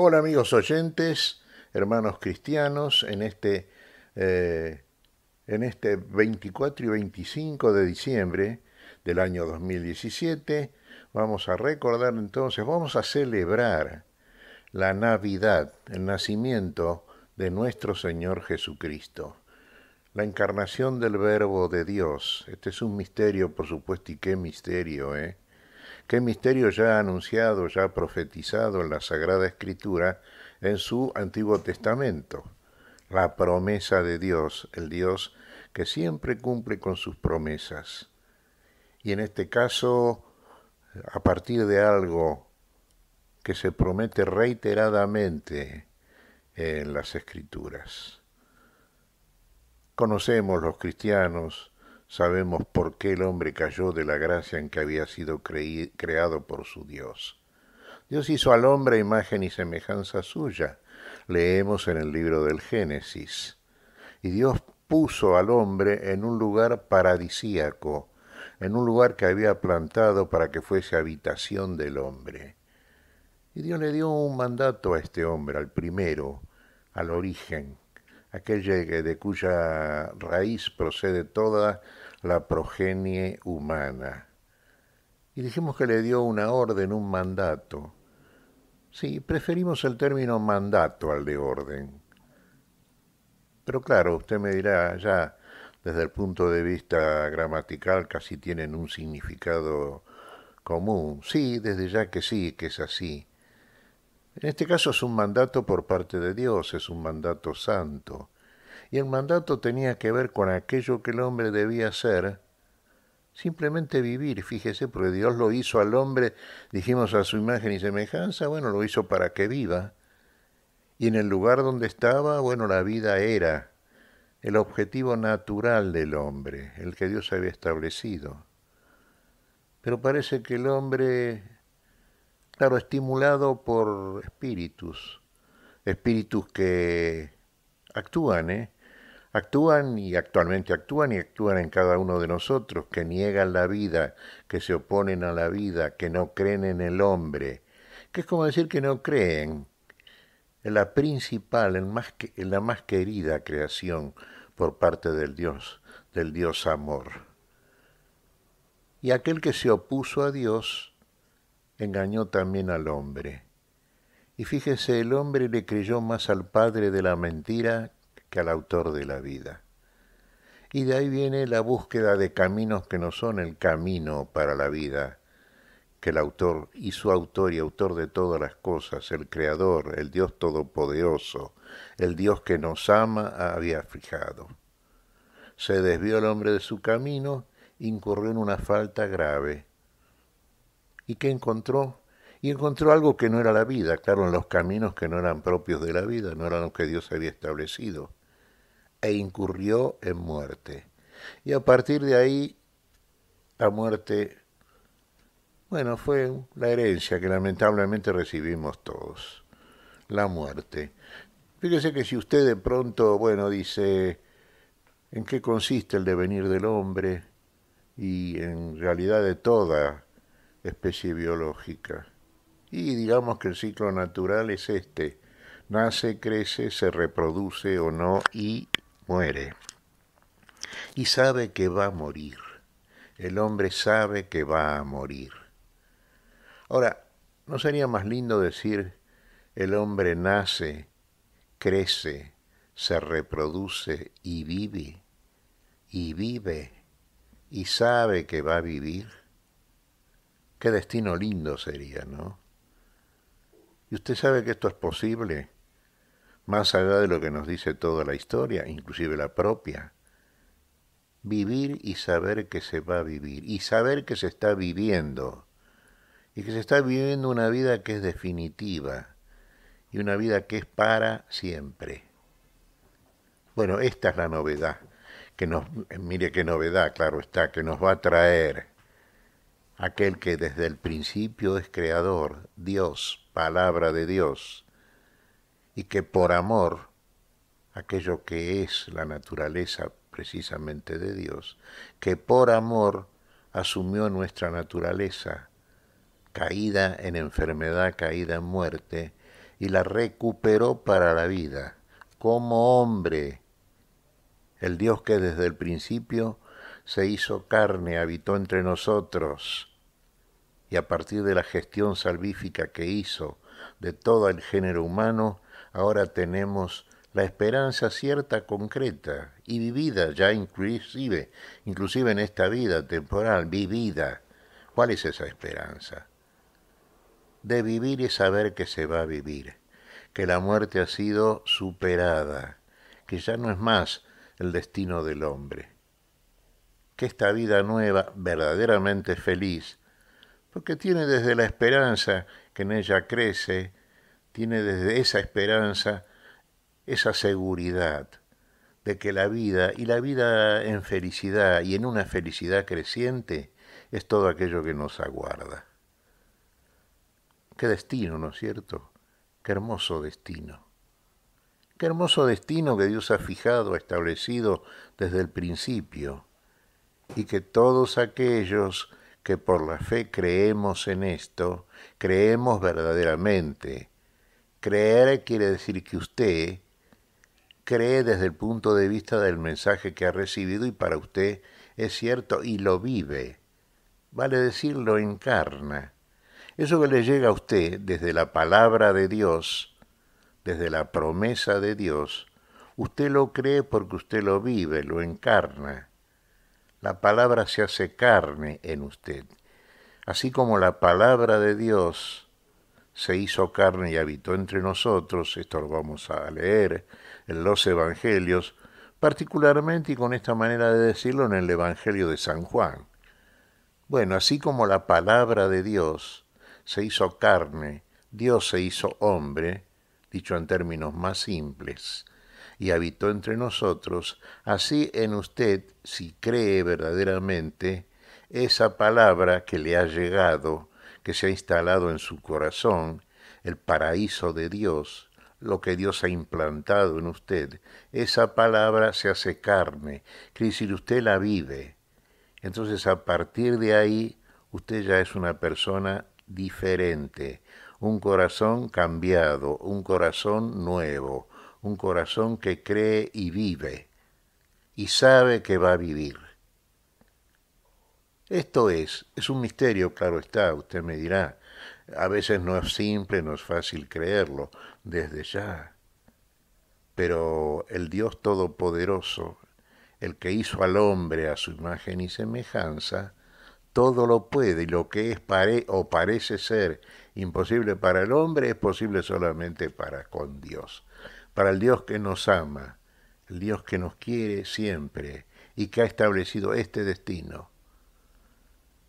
Hola amigos oyentes, hermanos cristianos, eh, en este 24 y 25 de diciembre del año 2017 vamos a recordar entonces, vamos a celebrar la Navidad, el nacimiento de nuestro Señor Jesucristo, la encarnación del Verbo de Dios. Este es un misterio, por supuesto, y qué misterio, ¿eh? Qué misterio ya anunciado, ya profetizado en la Sagrada Escritura en su Antiguo Testamento. La promesa de Dios, el Dios que siempre cumple con sus promesas. Y en este caso, a partir de algo que se promete reiteradamente en las Escrituras. Conocemos los cristianos, sabemos por qué el hombre cayó de la gracia en que había sido creado por su Dios. Dios hizo al hombre a imagen y semejanza suya. Leemos en el libro del Génesis. Y Dios puso al hombre en un lugar paradisíaco, en un lugar que había plantado para que fuese habitación del hombre. Y Dios le dio un mandato a este hombre, al primero, al origen, aquel de cuya raíz procede toda la progenie humana. Y dijimos que le dio una orden, un mandato. Sí, preferimos el término mandato al de orden. Pero claro, usted me dirá, ya desde el punto de vista gramatical casi tienen un significado común. Sí, desde ya que sí, que es así. En este caso es un mandato por parte de Dios, es un mandato santo. Y el mandato tenía que ver con aquello que el hombre debía hacer, simplemente vivir, fíjese, porque Dios lo hizo al hombre, dijimos a su imagen y semejanza, bueno, lo hizo para que viva. Y en el lugar donde estaba, bueno, la vida era el objetivo natural del hombre, el que Dios había establecido. Pero parece que el hombre, claro, estimulado por espíritus, espíritus que actúan, ¿eh? Actúan y actualmente actúan y actúan en cada uno de nosotros, que niegan la vida, que se oponen a la vida, que no creen en el hombre, que es como decir que no creen en la principal, en la más querida creación por parte del Dios amor. Y aquel que se opuso a Dios engañó también al hombre. Y fíjese, el hombre le creyó más al padre de la mentira que al autor de la vida. Y de ahí viene la búsqueda de caminos que no son el camino para la vida, que el autor y su autor y autor de todas las cosas, el Creador, el Dios Todopoderoso, el Dios que nos ama, había fijado. Se desvió el hombre de su camino, incurrió en una falta grave. ¿Y qué encontró? Y encontró algo que no era la vida, claro, en los caminos que no eran propios de la vida, no eran los que Dios había establecido, e incurrió en muerte. Y a partir de ahí, la muerte, bueno, fue la herencia que lamentablemente recibimos todos, la muerte. Fíjese que si usted de pronto, bueno, dice, ¿en qué consiste el devenir del hombre? Y en realidad de toda especie biológica. Y digamos que el ciclo natural es este. Nace, crece, se reproduce o no y muere. Y sabe que va a morir. El hombre sabe que va a morir. Ahora, ¿no sería más lindo decir el hombre nace, crece, se reproduce y vive? Y vive. Y sabe que va a vivir. Qué destino lindo sería, ¿no? ¿Y usted sabe que esto es posible? Más allá de lo que nos dice toda la historia, inclusive la propia. Vivir y saber que se va a vivir. Y saber que se está viviendo. Y que se está viviendo una vida que es definitiva. Y una vida que es para siempre. Bueno, esta es la novedad. Mire qué novedad, claro está, que nos va a traer aquel que desde el principio es creador, Dios, palabra de Dios, y que por amor, aquello que es la naturaleza precisamente de Dios, que por amor asumió nuestra naturaleza, caída en enfermedad, caída en muerte, y la recuperó para la vida, como hombre. El Dios que desde el principio se hizo carne, habitó entre nosotros, y a partir de la gestión salvífica que hizo de todo el género humano, ahora tenemos la esperanza cierta, concreta y vivida ya inclusive en esta vida temporal, vivida. ¿Cuál es esa esperanza? De vivir y saber que se va a vivir, que la muerte ha sido superada, que ya no es más el destino del hombre, que esta vida nueva, verdaderamente feliz, porque tiene desde la esperanza que en ella crece, tiene desde esa esperanza esa seguridad de que la vida, y la vida en felicidad y en una felicidad creciente, es todo aquello que nos aguarda. Qué destino, ¿no es cierto? Qué hermoso destino. Qué hermoso destino que Dios ha fijado, ha establecido desde el principio, y que todos aquellos que por la fe creemos en esto, creemos verdaderamente. Creer quiere decir que usted cree desde el punto de vista del mensaje que ha recibido y para usted es cierto y lo vive. Vale decir, lo encarna. Eso que le llega a usted desde la palabra de Dios, desde la promesa de Dios, usted lo cree porque usted lo vive, lo encarna. La palabra se hace carne en usted. Así como la palabra de Dios se hizo carne y habitó entre nosotros, esto lo vamos a leer en los Evangelios, particularmente y con esta manera de decirlo en el Evangelio de San Juan. Bueno, así como la palabra de Dios se hizo carne, Dios se hizo hombre, dicho en términos más simples, y habitó entre nosotros, así en usted, si cree verdaderamente, esa palabra que le ha llegado, que se ha instalado en su corazón, el paraíso de Dios, lo que Dios ha implantado en usted, esa palabra se hace carne, quiere decir usted la vive. Entonces a partir de ahí usted ya es una persona diferente, un corazón cambiado, un corazón nuevo, un corazón que cree y vive y sabe que va a vivir. Esto es un misterio, claro está, usted me dirá. A veces no es simple, no es fácil creerlo, desde ya. Pero el Dios Todopoderoso, el que hizo al hombre a su imagen y semejanza, todo lo puede, y lo que es o parece ser imposible para el hombre es posible solamente para con Dios. Para el Dios que nos ama, el Dios que nos quiere siempre y que ha establecido este destino.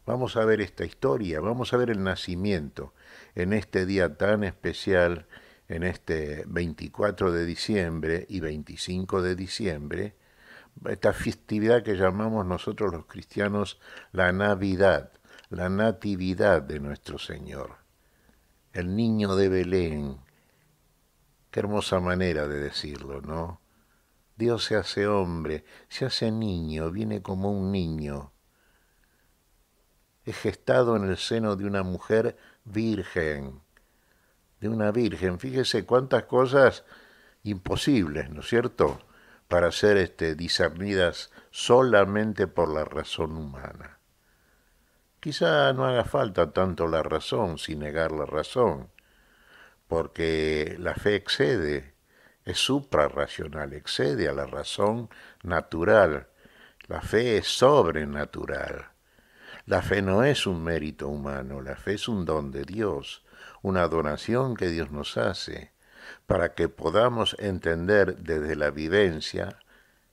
Vamos a ver esta historia, vamos a ver el nacimiento en este día tan especial, en este 24 de diciembre y 25 de diciembre, esta festividad que llamamos nosotros los cristianos la Navidad, la natividad de nuestro Señor, el niño de Belén. Qué hermosa manera de decirlo, ¿no? Dios se hace hombre, se hace niño, viene como un niño. Es gestado en el seno de una mujer virgen, de una virgen. Fíjese cuántas cosas imposibles, ¿no es cierto?, para ser discernidas solamente por la razón humana. Quizá no haga falta tanto la razón, sin negar la razón, porque la fe excede, es suprarracional, excede a la razón natural. La fe es sobrenatural. La fe no es un mérito humano, la fe es un don de Dios, una donación que Dios nos hace, para que podamos entender desde la vivencia,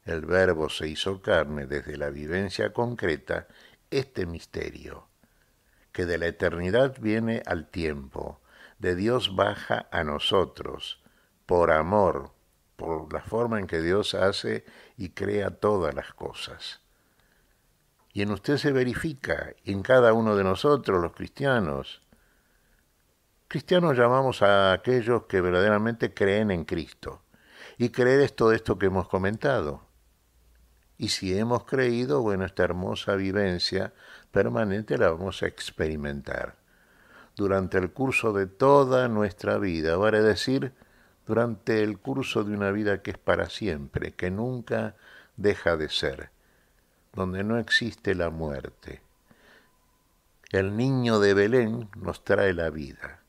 el Verbo se hizo carne, desde la vivencia concreta, este misterio, que de la eternidad viene al tiempo, de Dios baja a nosotros, por amor, por la forma en que Dios hace y crea todas las cosas. Y en usted se verifica, y en cada uno de nosotros, los cristianos. Cristianos llamamos a aquellos que verdaderamente creen en Cristo. Y creer es todo esto que hemos comentado. Y si hemos creído, bueno, esta hermosa vivencia permanente la vamos a experimentar. durante el curso de toda nuestra vida, vale decir, durante el curso de una vida que es para siempre, que nunca deja de ser, donde no existe la muerte. El niño de Belén nos trae la vida.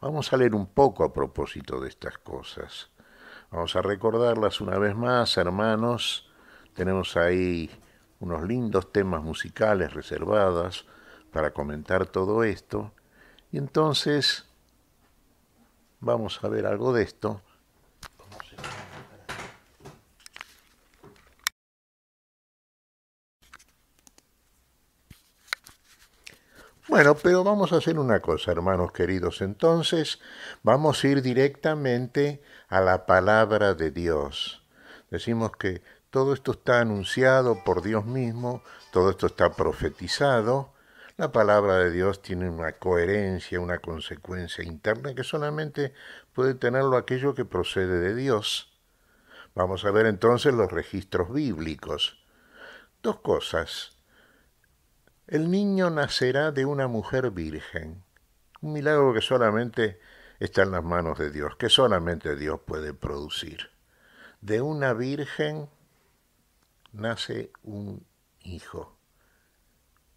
Vamos a leer un poco a propósito de estas cosas. Vamos a recordarlas una vez más, hermanos. Tenemos ahí unos lindos temas musicales reservados para comentar todo esto. Y entonces vamos a ver algo de esto. Bueno, pero vamos a hacer una cosa, hermanos queridos. Entonces, vamos a ir directamente a la palabra de Dios. Decimos que todo esto está anunciado por Dios mismo, todo esto está profetizado. La palabra de Dios tiene una coherencia, una consecuencia interna que solamente puede tenerlo aquello que procede de Dios. Vamos a ver entonces los registros bíblicos. Dos cosas. El niño nacerá de una mujer virgen. Un milagro que solamente está en las manos de Dios, que solamente Dios puede producir. De una virgen nace un hijo.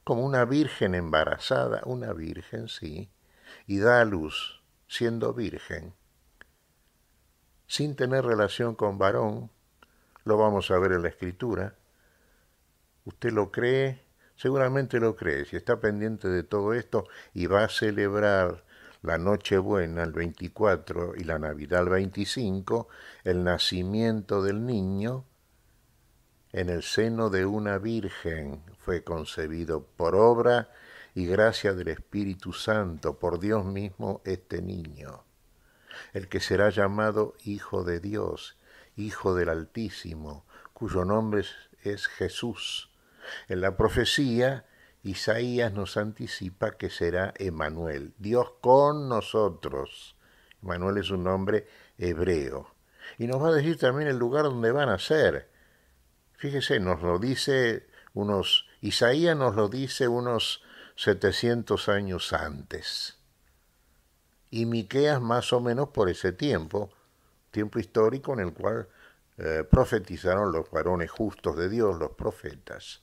Como una virgen embarazada, una virgen, sí, y da a luz siendo virgen, sin tener relación con varón. Lo vamos a ver en la Escritura. ¿Usted lo cree? Seguramente lo cree, si está pendiente de todo esto y va a celebrar la Nochebuena el 24 y la Navidad el 25, el nacimiento del niño en el seno de una virgen fue concebido por obra y gracia del Espíritu Santo, por Dios mismo este niño, el que será llamado Hijo de Dios, Hijo del Altísimo, cuyo nombre es Jesús. En la profecía, Isaías nos anticipa que será Emmanuel, Dios con nosotros. Emmanuel es un nombre hebreo. Y nos va a decir también el lugar donde van a nacer. Fíjese, nos lo dice Isaías nos lo dice unos 700 años antes. Y Miqueas más o menos por ese tiempo histórico en el cual profetizaron los varones justos de Dios, los profetas.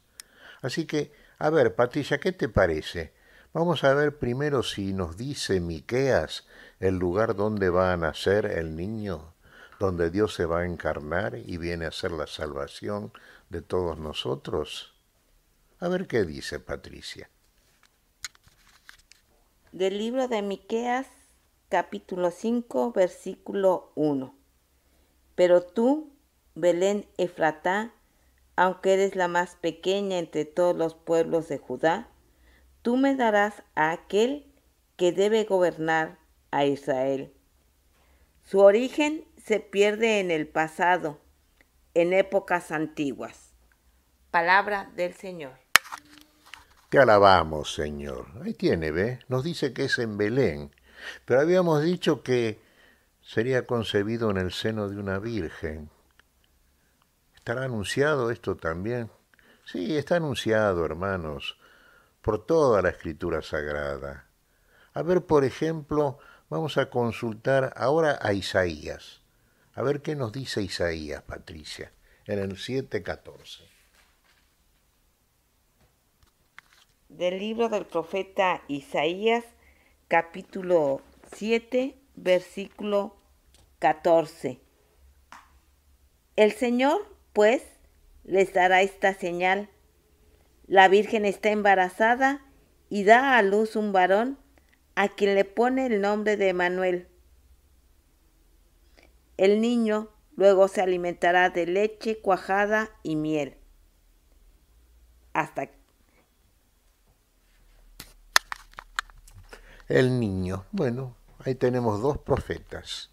Así que, a ver, Patricia, ¿qué te parece? Vamos a ver primero si nos dice Miqueas el lugar donde va a nacer el niño, donde Dios se va a encarnar y viene a hacer la salvación de todos nosotros. A ver qué dice Patricia. Del libro de Miqueas, capítulo 5, versículo 1. Pero tú, Belén Efratá, aunque eres la más pequeña entre todos los pueblos de Judá, tú me darás a aquel que debe gobernar a Israel. Su origen se pierde en el pasado, en épocas antiguas. Palabra del Señor. Te alabamos, Señor. Ahí tiene, ¿ve? Nos dice que es en Belén, pero habíamos dicho que sería concebido en el seno de una virgen. ¿Estará anunciado esto también? Sí, está anunciado, hermanos, por toda la Escritura Sagrada. A ver, por ejemplo, vamos a consultar ahora a Isaías. A ver qué nos dice Isaías, Patricia, en el 7:14. Del libro del profeta Isaías, capítulo 7, versículo 14. El Señor, pues, les dará esta señal. La Virgen está embarazada y da a luz un varón a quien le pone el nombre de Emmanuel. El niño luego se alimentará de leche cuajada y miel. Hasta El niño. Bueno, ahí tenemos dos profetas,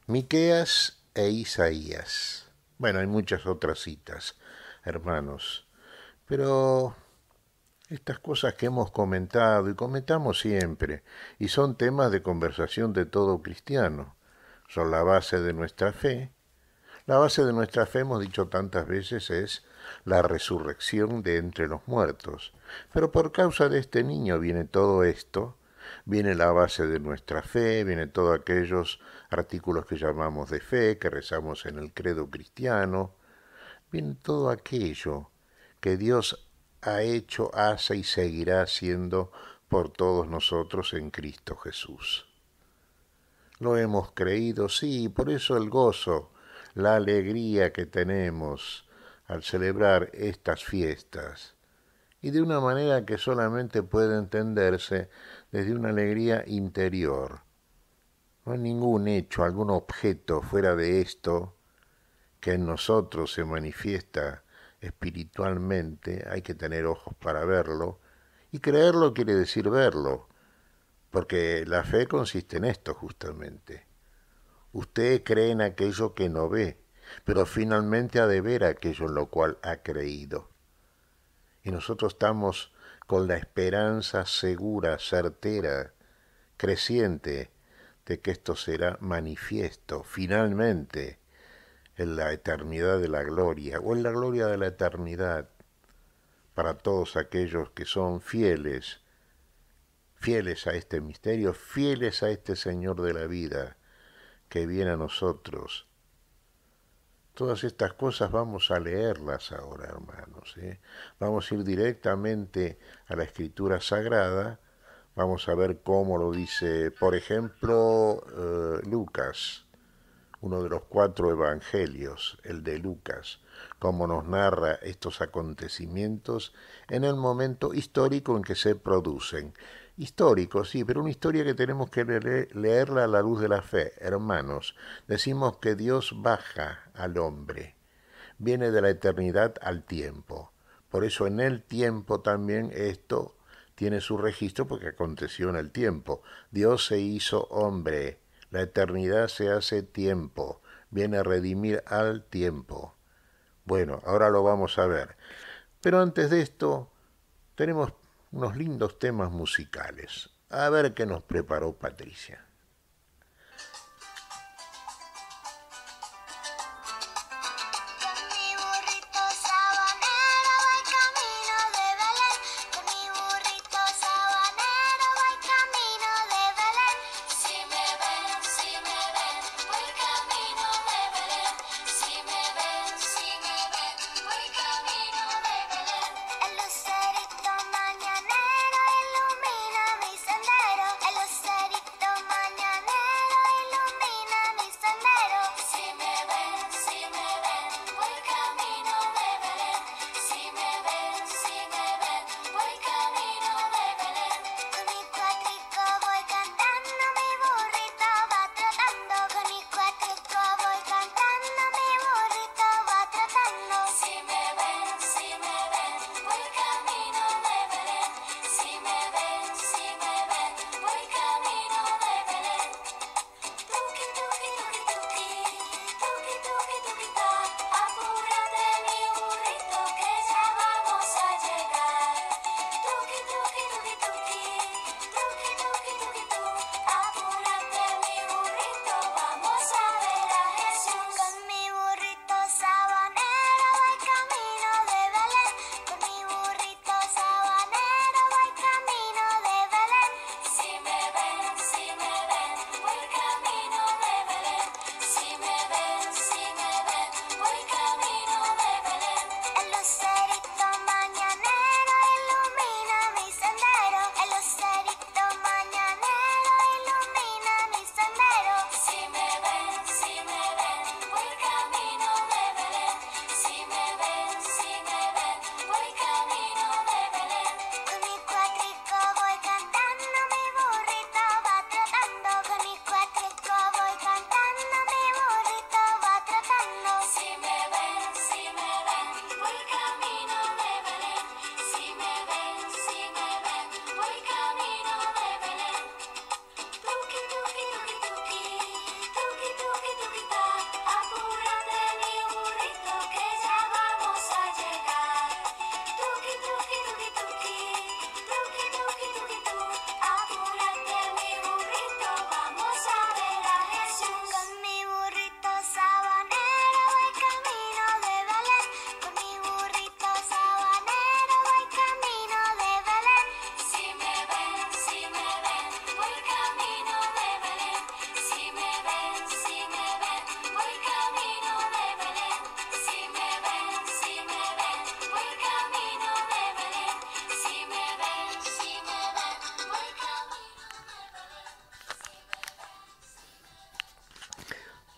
Miqueas e Isaías. Bueno, hay muchas otras citas, hermanos, pero estas cosas que hemos comentado y comentamos siempre, y son temas de conversación de todo cristiano, son la base de nuestra fe, La base de nuestra fe, hemos dicho tantas veces, es la resurrección de entre los muertos. Pero por causa de este niño viene todo esto, viene la base de nuestra fe, viene todos aquellos artículos que llamamos de fe, que rezamos en el credo cristiano, viene todo aquello que Dios ha hecho, hace y seguirá haciendo por todos nosotros en Cristo Jesús. Lo hemos creído, sí, por eso el gozo, la alegría que tenemos al celebrar estas fiestas, y de una manera que solamente puede entenderse desde una alegría interior. No hay ningún hecho, algún objeto fuera de esto que en nosotros se manifiesta espiritualmente, hay que tener ojos para verlo, y creerlo quiere decir verlo, porque la fe consiste en esto justamente. Usted cree en aquello que no ve, pero finalmente ha de ver aquello en lo cual ha creído. Y nosotros estamos con la esperanza segura, certera, creciente, de que esto será manifiesto finalmente en la eternidad de la gloria, o en la gloria de la eternidad, para todos aquellos que son fieles, fieles a este misterio, fieles a este Señor de la vida, que viene a nosotros. Todas estas cosas vamos a leerlas ahora, hermanos. Vamos a ir directamente a la Escritura Sagrada, vamos a ver cómo lo dice, por ejemplo, Lucas, uno de los 4 evangelios, el de Lucas, cómo nos narra estos acontecimientos en el momento histórico en que se producen. Histórico, sí, pero una historia que tenemos que leerla a la luz de la fe. Hermanos, decimos que Dios baja al hombre, viene de la eternidad al tiempo. Por eso en el tiempo también esto tiene su registro porque aconteció en el tiempo. Dios se hizo hombre, la eternidad se hace tiempo, viene a redimir al tiempo. Bueno, ahora lo vamos a ver. Pero antes de esto, tenemos unos lindos temas musicales. A ver qué nos preparó Patricia. Mañanero ilumina mi sendero, el lucerito mañanero.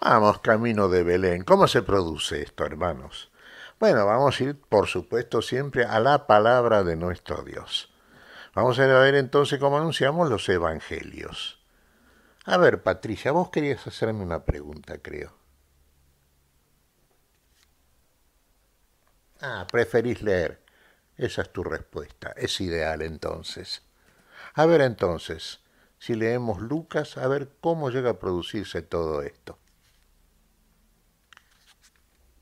Vamos, camino de Belén. ¿Cómo se produce esto, hermanos? Bueno, vamos a ir, por supuesto, siempre a la palabra de nuestro Dios. Vamos a ver entonces cómo anunciamos los evangelios. A ver, Patricia, vos querías hacerme una pregunta, creo. Preferís leer. Esa es tu respuesta. Es ideal entonces. A ver entonces, si leemos Lucas, a ver cómo llega a producirse todo esto.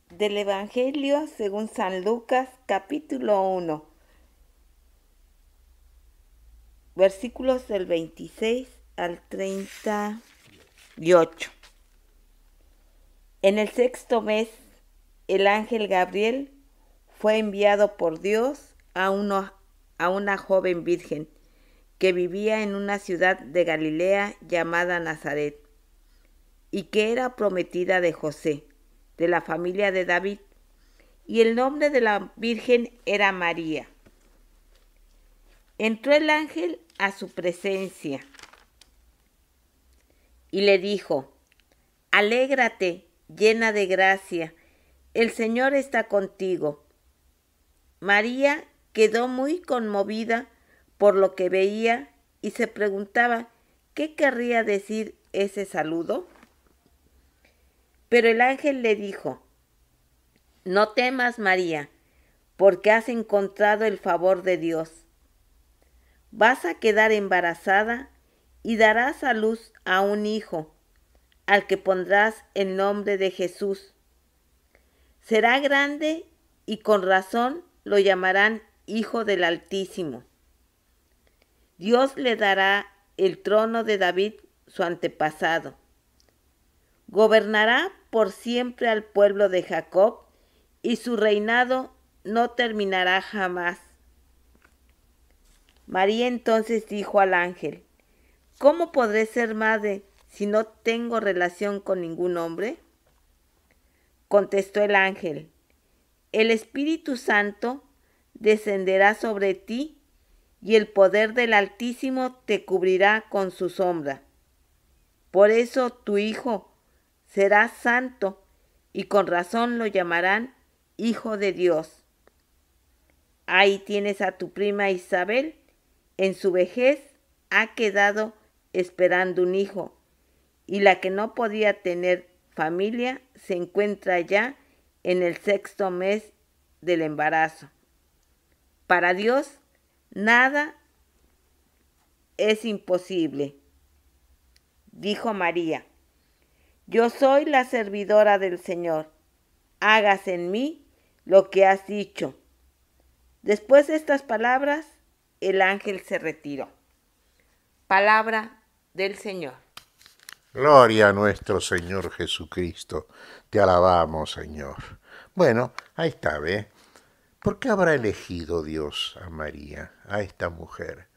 Del Evangelio según San Lucas, capítulo 1, versículos del 26 al 38. En el sexto mes, el ángel Gabriel fue enviado por Dios a una joven virgen que vivía en una ciudad de Galilea llamada Nazaret, y que era prometida de José, de la familia de David, y el nombre de la virgen era María. Entró el ángel a su presencia y le dijo: Alégrate, llena de gracia, el Señor está contigo. María quedó muy conmovida por lo que veía y se preguntaba qué querría decir ese saludo. Pero el ángel le dijo: No temas, María, porque has encontrado el favor de Dios. Vas a quedar embarazada y darás a luz a un hijo, al que pondrás el nombre de Jesús. Será grande y con razón lo llamarán Hijo del Altísimo. Dios le dará el trono de David, su antepasado. Gobernará por siempre al pueblo de Jacob, y su reinado no terminará jamás. María entonces dijo al ángel: ¿Cómo podré ser madre si no tengo relación con ningún hombre? Contestó el ángel: El Espíritu Santo descenderá sobre ti, y el poder del Altísimo te cubrirá con su sombra. Por eso tu hijo será santo, y con razón lo llamarán Hijo de Dios. Ahí tienes a tu prima Isabel. En su vejez ha quedado esperando un hijo, y la que no podía tener familia se encuentra ya en el sexto mes del embarazo. Para Dios nada es imposible. Dijo María: Yo soy la servidora del Señor. Hágase en mí lo que has dicho. Después de estas palabras, el ángel se retiró. Palabra del Señor. Gloria a nuestro Señor Jesucristo. Te alabamos, Señor. Bueno, ahí está, ¿ve? ¿Por qué habrá elegido Dios a María, a esta mujer?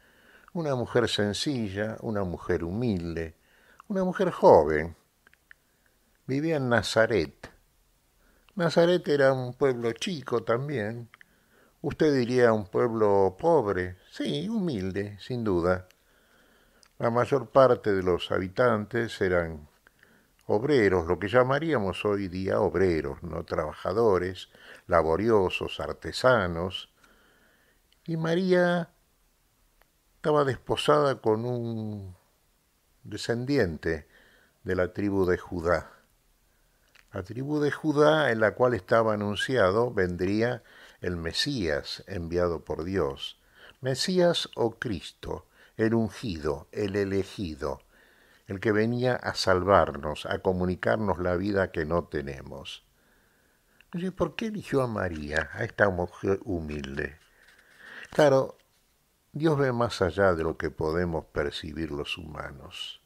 Una mujer sencilla, una mujer humilde, una mujer joven. Vivía en Nazaret. Nazaret era un pueblo chico también. Usted diría un pueblo pobre, sí, humilde, sin duda. La mayor parte de los habitantes eran obreros, lo que llamaríamos hoy día obreros, no trabajadores, laboriosos, artesanos. Y María estaba desposada con un descendiente de la tribu de Judá. La tribu de Judá, en la cual estaba anunciado, vendría el Mesías enviado por Dios. Mesías o Cristo, el ungido, el elegido, el que venía a salvarnos, a comunicarnos la vida que no tenemos. Entonces, ¿por qué eligió a María, a esta mujer humilde? Claro, Dios ve más allá de lo que podemos percibir los humanos.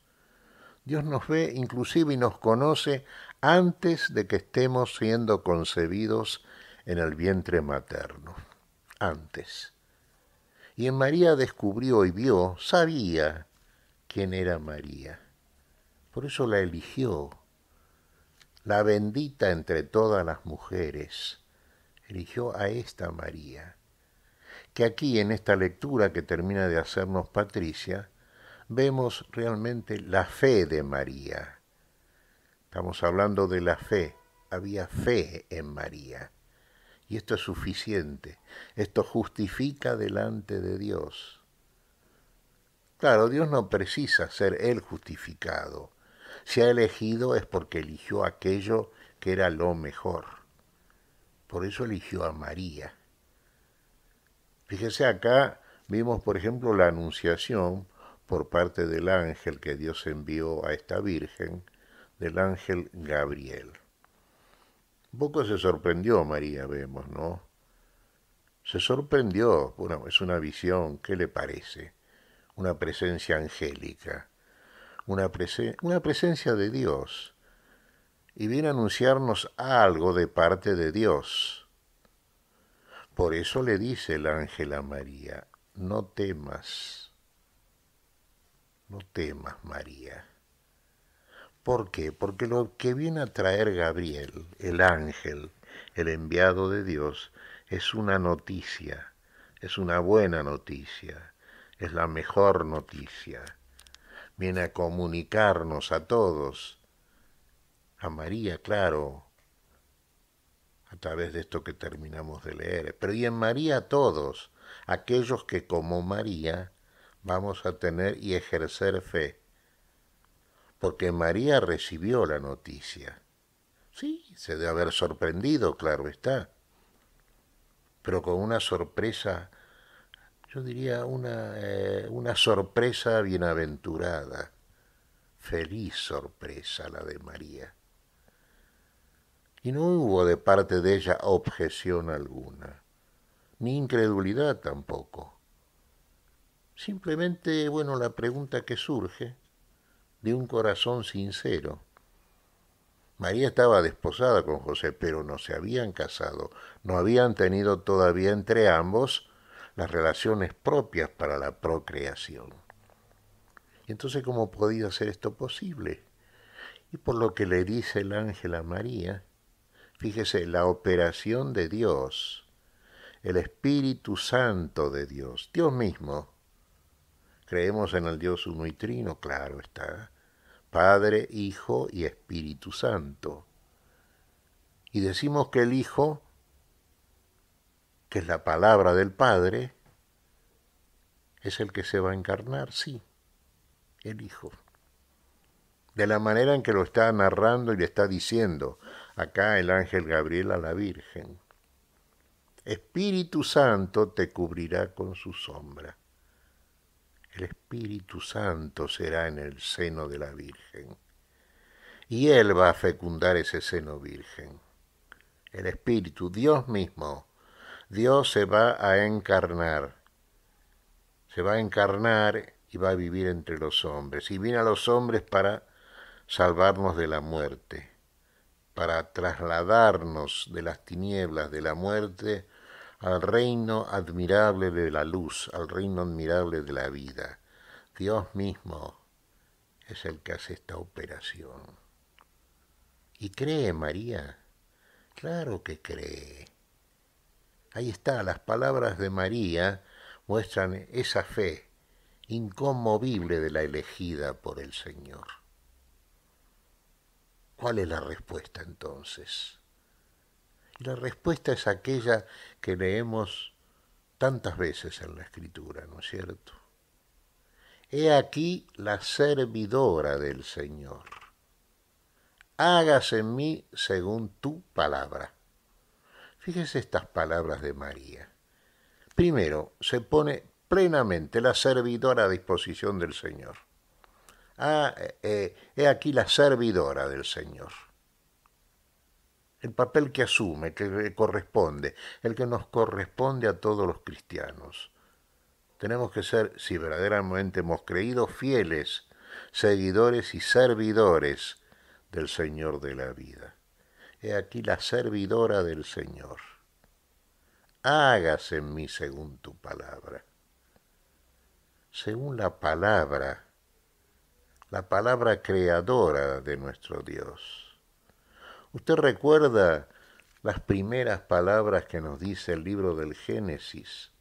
Dios nos ve inclusive y nos conoce antes de que estemos siendo concebidos en el vientre materno. Antes. Y en María descubrió y vio, sabía quién era María. Por eso la eligió. La bendita entre todas las mujeres. Eligió a esta María. Que aquí en esta lectura que termina de hacernos Patricia, vemos realmente la fe de María. Estamos hablando de la fe. Había fe en María. Y esto es suficiente. Esto justifica delante de Dios. Claro, Dios no precisa ser Él justificado. Si ha elegido es porque eligió aquello que era lo mejor. Por eso eligió a María. Fíjese acá, vimos por ejemplo la anunciación por parte del ángel que Dios envió a esta virgen, del ángel Gabriel. Un poco se sorprendió María, vemos, ¿no? Se sorprendió, bueno, es una visión, ¿qué le parece? Una presencia angélica, una presencia de Dios, y viene a anunciarnos algo de parte de Dios. Por eso le dice el ángel a María, no temas, no temas María. ¿Por qué? Porque lo que viene a traer Gabriel, el ángel, el enviado de Dios, es una noticia, es una buena noticia, es la mejor noticia. Viene a comunicarnos a todos, a María, claro, a través de esto que terminamos de leer, pero y en María a todos, aquellos que como María vamos a tener y ejercer fe, porque María recibió la noticia. Sí, se debe haber sorprendido, claro está, pero con una sorpresa, yo diría una sorpresa bienaventurada, feliz sorpresa la de María. Y no hubo de parte de ella objeción alguna, ni incredulidad tampoco. Simplemente, bueno, la pregunta que surge de un corazón sincero. María estaba desposada con José, pero no se habían casado, no habían tenido todavía entre ambos las relaciones propias para la procreación. Y entonces, ¿cómo podía ser esto posible? Y por lo que le dice el ángel a María, fíjese, la operación de Dios, el Espíritu Santo de Dios, Dios mismo. Creemos en el Dios uno y trino, claro está, Padre, Hijo y Espíritu Santo. Y decimos que el Hijo, que es la palabra del Padre, es el que se va a encarnar, sí, el Hijo. De la manera en que lo está narrando y le está diciendo acá el ángel Gabriel a la Virgen. Espíritu Santo te cubrirá con su sombra. El Espíritu Santo será en el seno de la Virgen. Y Él va a fecundar ese seno virgen. El Espíritu, Dios mismo, Dios se va a encarnar. Se va a encarnar y va a vivir entre los hombres. Y viene a los hombres para salvarnos de la muerte, para trasladarnos de las tinieblas de la muerte al reino admirable de la luz, al reino admirable de la vida. Dios mismo es el que hace esta operación. ¿Y cree María? Claro que cree. Ahí está, las palabras de María muestran esa fe inconmovible de la elegida por el Señor. ¿Cuál es la respuesta entonces? Y la respuesta es aquella que leemos tantas veces en la Escritura, ¿no es cierto? He aquí la servidora del Señor. Hágase en mí según tu palabra. Fíjese estas palabras de María. Primero, se pone plenamente la servidora a disposición del Señor. He aquí la servidora del Señor. El papel que asume, que le corresponde, el que nos corresponde a todos los cristianos. Tenemos que ser, si verdaderamente hemos creído, fieles, seguidores y servidores del Señor de la vida. He aquí la servidora del Señor. Hágase en mí según tu palabra. Según la palabra creadora de nuestro Dios. ¿Usted recuerda las primeras palabras que nos dice el libro del Génesis?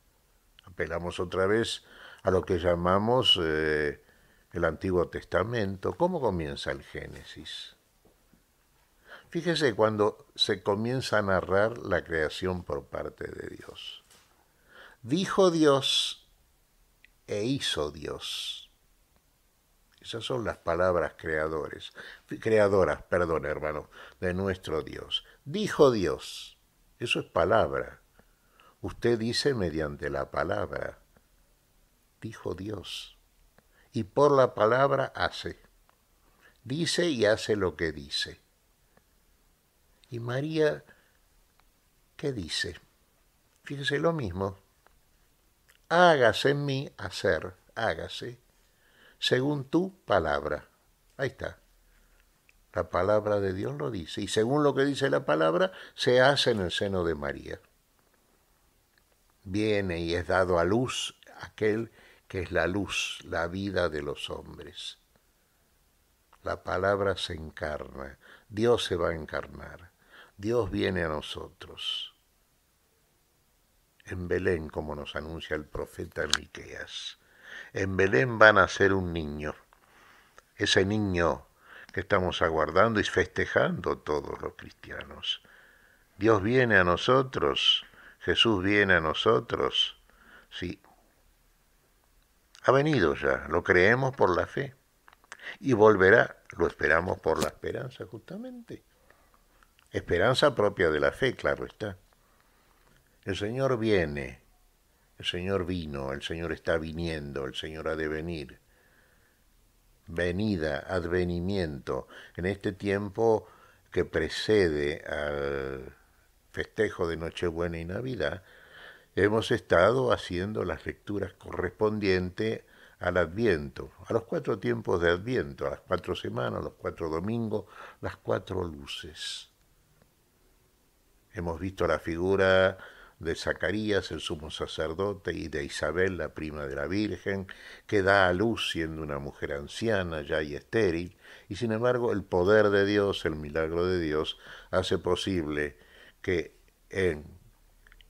Apelamos otra vez a lo que llamamos el Antiguo Testamento. ¿Cómo comienza el Génesis? Fíjese cuando se comienza a narrar la creación por parte de Dios. Dijo Dios e hizo Dios. Esas son las palabras creadoras, perdón, hermano, de nuestro Dios. Dijo Dios. Eso es palabra. Usted dice mediante la palabra. Dijo Dios. Y por la palabra hace. Dice y hace lo que dice. Y María, ¿qué dice? Fíjese lo mismo. Hágase en mí, hacer, hágase, según tu palabra. Ahí está. La palabra de Dios lo dice. Y según lo que dice la palabra, se hace en el seno de María. Viene y es dado a luz aquel que es la luz, la vida de los hombres. La palabra se encarna. Dios se va a encarnar. Dios viene a nosotros. En Belén, como nos anuncia el profeta Miqueas. En Belén va a nacer un niño. Ese niño que estamos aguardando y festejando todos los cristianos. Dios viene a nosotros, Jesús viene a nosotros. Sí, ha venido ya, lo creemos por la fe. Y volverá, lo esperamos por la esperanza justamente. Esperanza propia de la fe, claro está. El Señor viene, el Señor vino, el Señor está viniendo, el Señor ha de venir. Venida, advenimiento, en este tiempo que precede al festejo de Nochebuena y Navidad, hemos estado haciendo las lecturas correspondientes al Adviento, a los 4 tiempos de Adviento, a las 4 semanas, los 4 domingos, las 4 luces. Hemos visto la figura de Zacarías, el sumo sacerdote, y de Isabel, la prima de la Virgen, que da a luz siendo una mujer anciana ya y estéril, y sin embargo el poder de Dios, el milagro de Dios, hace posible que en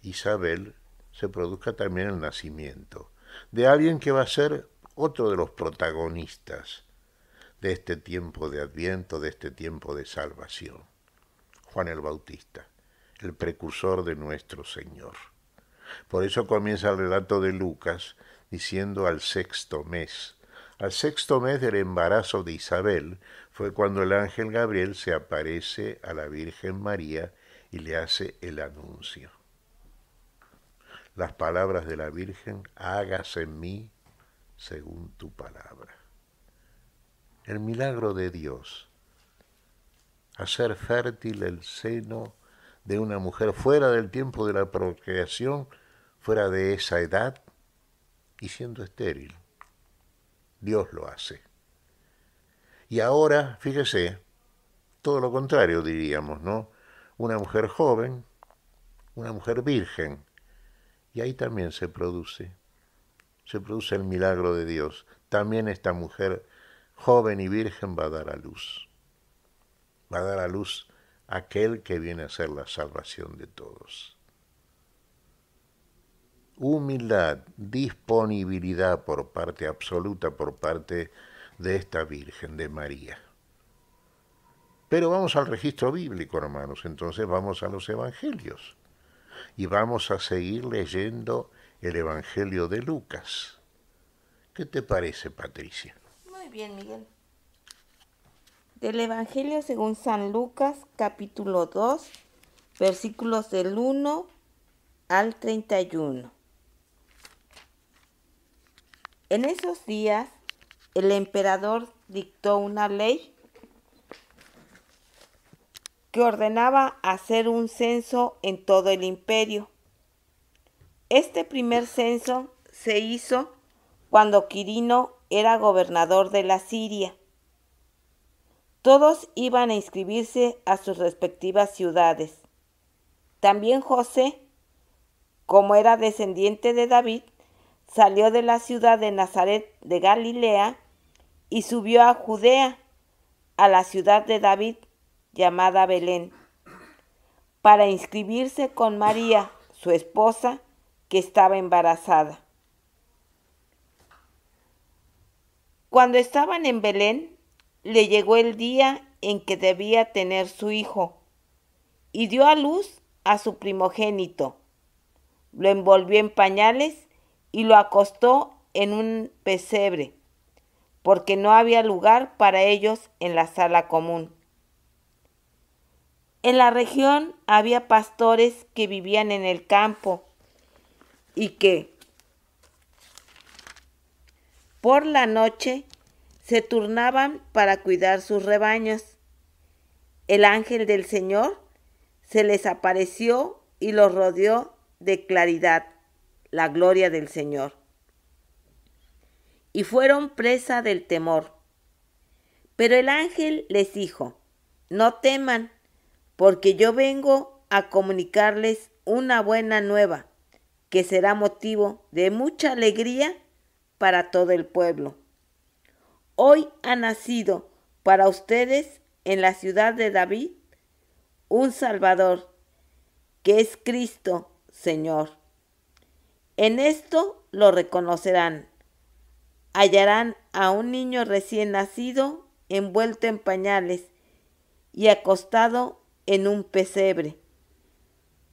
Isabel se produzca también el nacimiento de alguien que va a ser otro de los protagonistas de este tiempo de Adviento, de este tiempo de salvación, Juan el Bautista, el precursor de nuestro Señor. Por eso comienza el relato de Lucas diciendo al 6º mes. Al 6º mes del embarazo de Isabel fue cuando el ángel Gabriel se aparece a la Virgen María y le hace el anuncio. Las palabras de la Virgen, hágase en mí según tu palabra. El milagro de Dios, hacer fértil el seno de una mujer fuera del tiempo de la procreación, fuera de esa edad y siendo estéril. Dios lo hace. Y ahora, fíjese, todo lo contrario diríamos, ¿no? Una mujer joven, una mujer virgen, y ahí también se produce el milagro de Dios. También esta mujer joven y virgen va a dar a luz. Va a dar a luz aquel que viene a ser la salvación de todos. Humildad, disponibilidad por parte absoluta, por parte de esta Virgen, de María. Pero vamos al registro bíblico, hermanos, entonces vamos a los evangelios. Y vamos a seguir leyendo el Evangelio de Lucas. ¿Qué te parece, Patricia? Muy bien, Miguel. Del Evangelio según San Lucas, capítulo 2, versículos del 1 al 31. En esos días, el emperador dictó una ley que ordenaba hacer un censo en todo el imperio. Este primer censo se hizo cuando Quirino era gobernador de la Siria. Todos iban a inscribirse a sus respectivas ciudades. También José, como era descendiente de David, salió de la ciudad de Nazaret de Galilea y subió a Judea, a la ciudad de David, llamada Belén, para inscribirse con María, su esposa, que estaba embarazada. Cuando estaban en Belén, le llegó el día en que debía tener su hijo, y dio a luz a su primogénito. Lo envolvió en pañales y lo acostó en un pesebre, porque no había lugar para ellos en la sala común. En la región había pastores que vivían en el campo y que por la noche se turnaban para cuidar sus rebaños. El ángel del Señor se les apareció y los rodeó de claridad, la gloria del Señor. Y fueron presa del temor. Pero el ángel les dijo: no teman, porque yo vengo a comunicarles una buena nueva, que será motivo de mucha alegría para todo el pueblo. Hoy ha nacido para ustedes en la ciudad de David un Salvador, que es Cristo, Señor. En esto lo reconocerán. Hallarán a un niño recién nacido envuelto en pañales y acostado en un pesebre.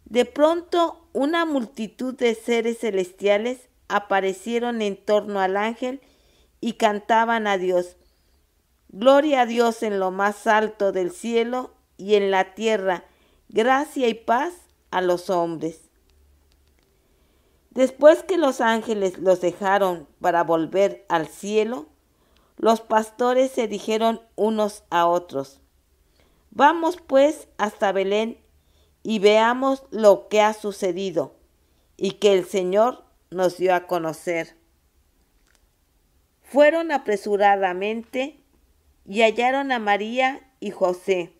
De pronto, una multitud de seres celestiales aparecieron en torno al ángel y cantaban a Dios: gloria a Dios en lo más alto del cielo, y en la tierra gracia y paz a los hombres. Después que los ángeles los dejaron para volver al cielo, los pastores se dijeron unos a otros: vamos pues hasta Belén y veamos lo que ha sucedido y que el Señor nos dio a conocer. Fueron apresuradamente y hallaron a María y José,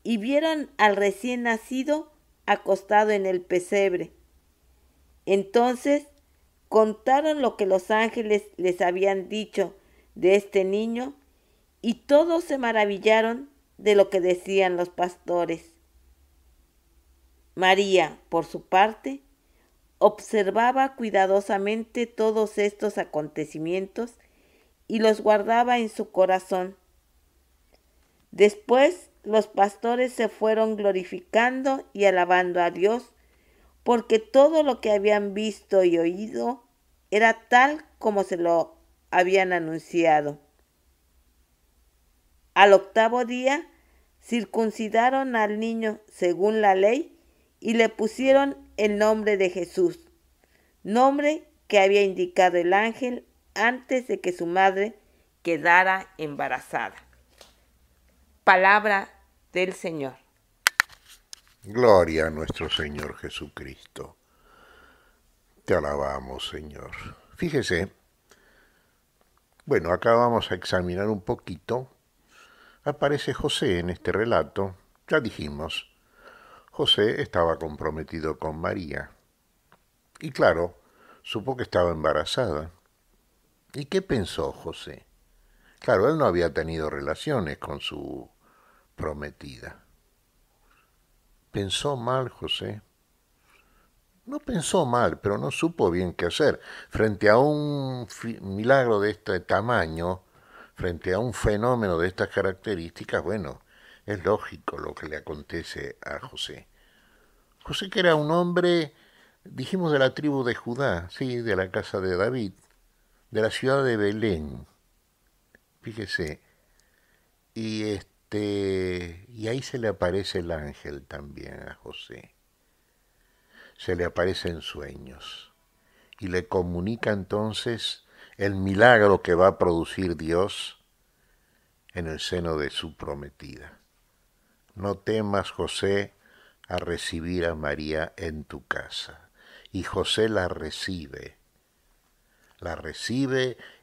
y vieron al recién nacido acostado en el pesebre. Entonces contaron lo que los ángeles les habían dicho de este niño, y todos se maravillaron de lo que decían los pastores. María, por su parte, observaba cuidadosamente todos estos acontecimientos y los guardaba en su corazón. Después los pastores se fueron glorificando y alabando a Dios, porque todo lo que habían visto y oído era tal como se lo habían anunciado. Al octavo día circuncidaron al niño según la ley y le pusieron el nombre de Jesús, nombre que había indicado el ángel antes de que su madre quedara embarazada. Palabra del Señor. Gloria a nuestro Señor Jesucristo. Te alabamos, Señor. Fíjese, bueno, acá vamos a examinar un poquito. Aparece José en este relato. Ya dijimos, José estaba comprometido con María. Y claro, supo que estaba embarazada. ¿Y qué pensó José? Claro, él no había tenido relaciones con su prometida. ¿Pensó mal José? No pensó mal, pero no supo bien qué hacer. Frente a un milagro de este tamaño, frente a un fenómeno de estas características, bueno, es lógico lo que le acontece a José. José, que era un hombre, dijimos, de la tribu de Judá, sí, de la casa de David, de la ciudad de Belén. Fíjese, y ahí se le aparece el ángel también a José. Se le aparece en sueños y le comunica entonces el milagro que va a producir Dios en el seno de su prometida. No temas, José, a recibir a María en tu casa. Y José la recibe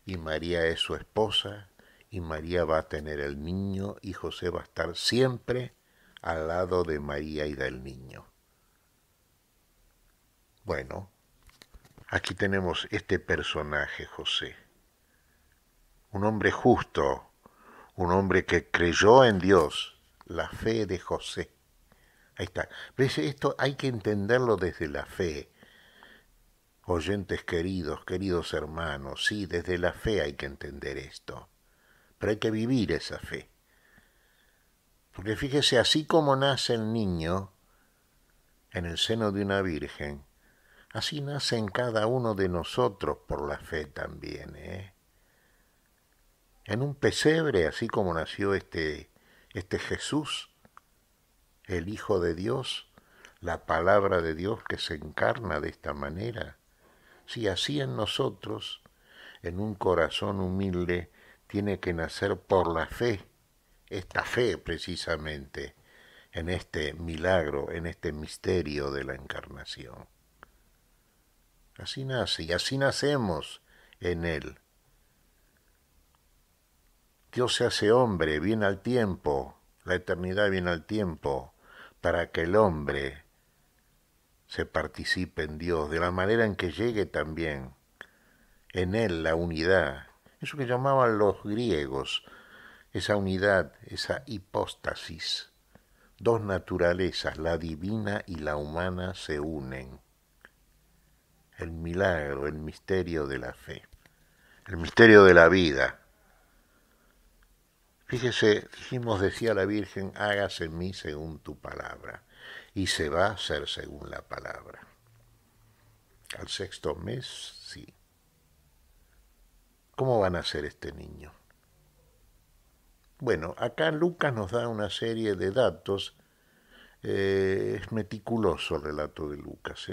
y María es su esposa, y María va a tener el niño y José va a estar siempre al lado de María y del niño. Bueno, aquí tenemos este personaje, José, un hombre justo, un hombre que creyó en Dios, la fe de José. Ahí está. ¿Ves? Esto hay que entenderlo desde la fe. Oyentes queridos, queridos hermanos, sí, desde la fe hay que entender esto. Pero hay que vivir esa fe. Porque fíjese, así como nace el niño, en el seno de una virgen, así nace en cada uno de nosotros por la fe también, ¿eh? En un pesebre, así como nació este Jesús, el Hijo de Dios, la palabra de Dios que se encarna de esta manera. Si así en nosotros, en un corazón humilde, tiene que nacer por la fe, esta fe precisamente, en este milagro, en este misterio de la encarnación. Así nace y así nacemos en Él. Dios se hace hombre, viene al tiempo, la eternidad viene al tiempo, para que el hombre se participe en Dios, de la manera en que llegue también en Él la unidad, eso que llamaban los griegos, esa unidad, esa hipóstasis. Dos naturalezas, la divina y la humana, se unen. El milagro, el misterio de la fe, el misterio de la vida. Fíjese, dijimos, decía la Virgen, hágase en mí según tu palabra. Y se va a hacer según la palabra. Al 6º mes, sí. ¿Cómo va a nacer este niño? Bueno, acá Lucas nos da una serie de datos. Es meticuloso el relato de Lucas.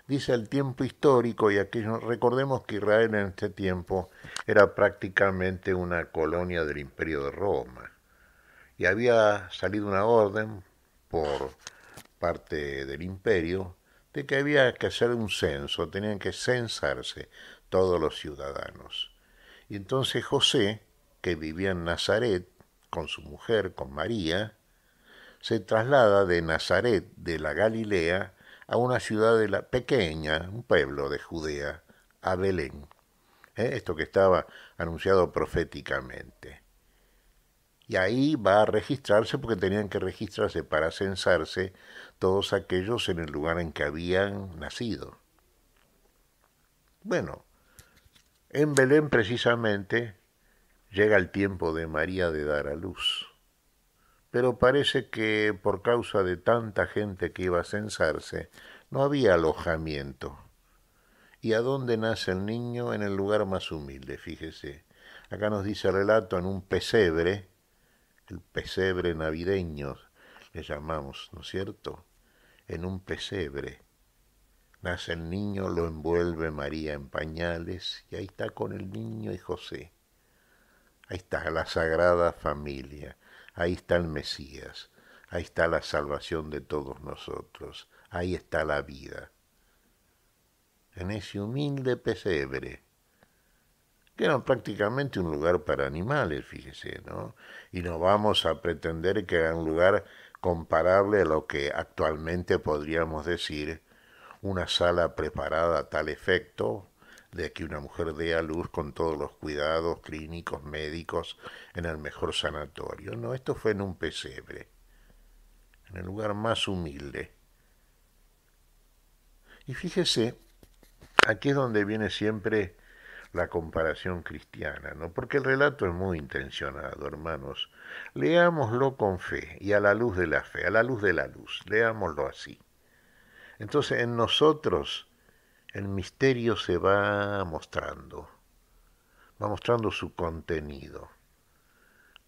Dice el tiempo histórico, y aquí recordemos que Israel en este tiempo era prácticamente una colonia del Imperio de Roma. Y había salido una orden por parte del imperio de que había que hacer un censo, tenían que censarse todos los ciudadanos. Y entonces José, que vivía en Nazaret con su mujer, con María, se traslada de Nazaret, de la Galilea, a una ciudad pequeña, un pueblo de Judea, a Belén. Esto que estaba anunciado proféticamente. Y ahí va a registrarse, porque tenían que registrarse para censarse todos aquellos en el lugar en que habían nacido. Bueno, en Belén precisamente llega el tiempo de María de dar a luz. Pero parece que por causa de tanta gente que iba a censarse, no había alojamiento. ¿Y a dónde nace el niño? En el lugar más humilde, fíjese. Acá nos dice el relato, en un pesebre, el pesebre navideño le llamamos, ¿no es cierto? En un pesebre nace el niño, lo envuelve María en pañales, y ahí está con el niño y José. Ahí está la Sagrada Familia, ahí está el Mesías, ahí está la salvación de todos nosotros, ahí está la vida. En ese humilde pesebre, que era prácticamente un lugar para animales, fíjese, ¿no? Y no vamos a pretender que era un lugar comparable a lo que actualmente podríamos decir una sala preparada a tal efecto de que una mujer dé a luz con todos los cuidados clínicos, médicos, en el mejor sanatorio. No, esto fue en un pesebre, en el lugar más humilde. Y fíjese, aquí es donde viene siempre la comparación cristiana, ¿no? Porque el relato es muy intencionado, hermanos. Leámoslo con fe y a la luz de la fe, a la luz de la luz, leámoslo así. Entonces en nosotros el misterio se va mostrando su contenido.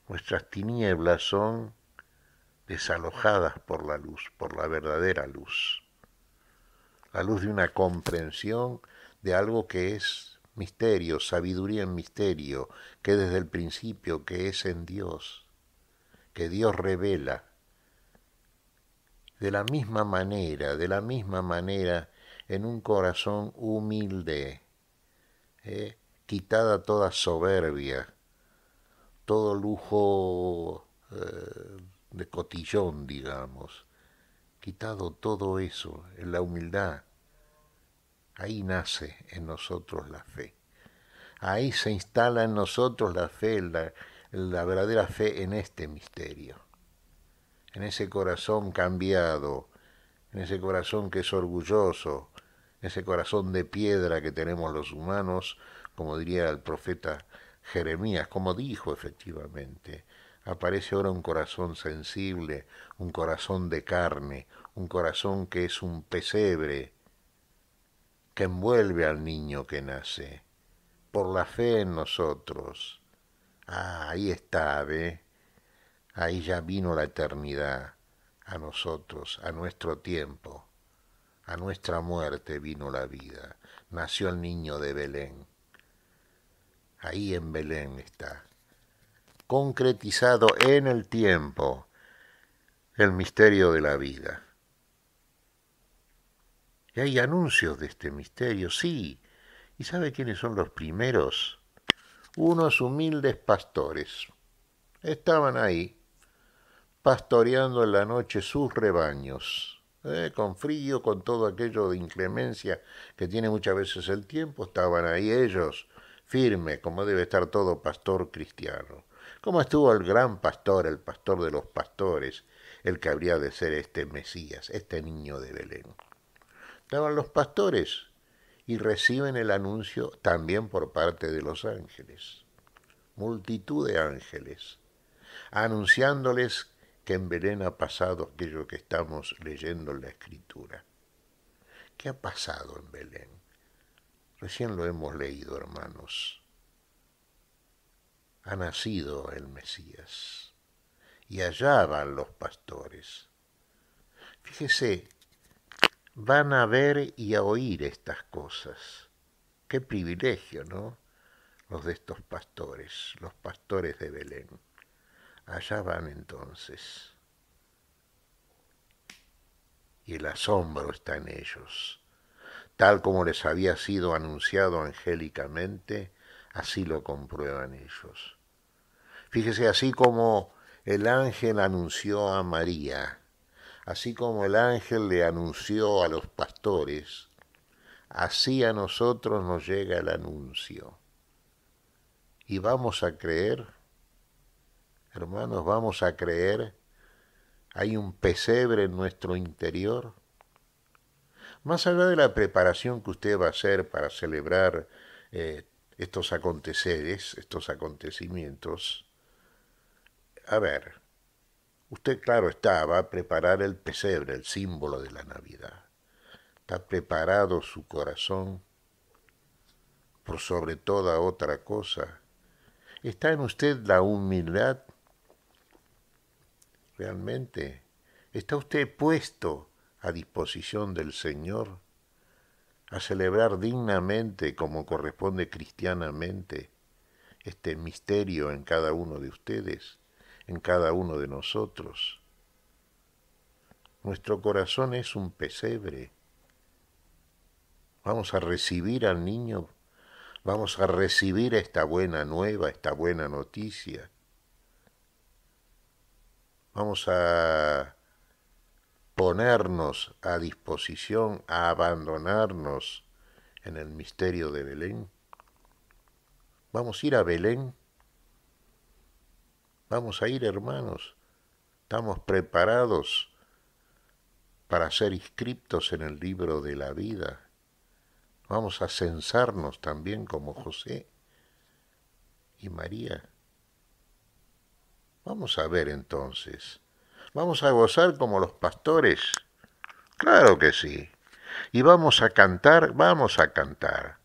Nuestras tinieblas son desalojadas por la luz, por la verdadera luz. La luz de una comprensión de algo que es misterio, sabiduría en misterio, que desde el principio, que es en Dios, que Dios revela. De la misma manera, en un corazón humilde, quitada toda soberbia, todo lujo de cotillón, digamos, quitado todo eso, en la humildad, ahí nace en nosotros la fe. Ahí se instala en nosotros la fe, la verdadera fe en este misterio, en ese corazón cambiado, en ese corazón que es orgulloso, en ese corazón de piedra que tenemos los humanos, como diría el profeta Jeremías, como dijo efectivamente, Aparece ahora un corazón sensible, un corazón de carne, un corazón que es un pesebre, que envuelve al niño que nace, por la fe en nosotros. Ah, ahí está, ¿ve? Ahí ya vino la eternidad a nosotros, a nuestro tiempo, a nuestra muerte vino la vida. Nació el niño de Belén. Ahí en Belén está, concretizado en el tiempo, el misterio de la vida. Y hay anuncios de este misterio, sí. ¿Y sabe quiénes son los primeros? Unos humildes pastores. Estaban ahí, pastoreando en la noche sus rebaños. Con frío, con todo aquello de inclemencia que tiene muchas veces el tiempo, estaban ahí ellos, firmes, como debe estar todo pastor cristiano. Como estuvo el gran pastor, el pastor de los pastores, el que habría de ser este Mesías, este niño de Belén. Estaban los pastores y reciben el anuncio también por parte de los ángeles. Multitud de ángeles, anunciándoles que en Belén ha pasado aquello que estamos leyendo en la Escritura. ¿Qué ha pasado en Belén? Recién lo hemos leído, hermanos. Ha nacido el Mesías y allá van los pastores. Fíjese, van a ver y a oír estas cosas. Qué privilegio, ¿no? Los de estos pastores, los pastores de Belén. Allá van entonces. Y el asombro está en ellos. Tal como les había sido anunciado angélicamente, así lo comprueban ellos. Fíjese, así como el ángel anunció a María, así como el ángel le anunció a los pastores, así a nosotros nos llega el anuncio. Y vamos a creer, hermanos, vamos a creer. Hay un pesebre en nuestro interior. Más allá de la preparación que usted va a hacer para celebrar estos aconteceres, estos acontecimientos, a ver, usted claro está, va a preparar el pesebre, el símbolo de la Navidad. ¿Está preparado su corazón por sobre toda otra cosa? ¿Está en usted la humildad? ¿Realmente? ¿Está usted puesto a disposición del Señor a celebrar dignamente, como corresponde cristianamente, este misterio en cada uno de ustedes, en cada uno de nosotros? Nuestro corazón es un pesebre. Vamos a recibir al niño, vamos a recibir esta buena nueva, esta buena noticia. Vamos a ponernos a disposición, a abandonarnos en el misterio de Belén. Vamos a ir a Belén. Vamos a ir, hermanos. Estamos preparados para ser inscriptos en el libro de la vida. Vamos a censarnos también como José y María. Vamos a ver entonces. ¿Vamos a gozar como los pastores? Claro que sí. ¿Y vamos a cantar? Vamos a cantar.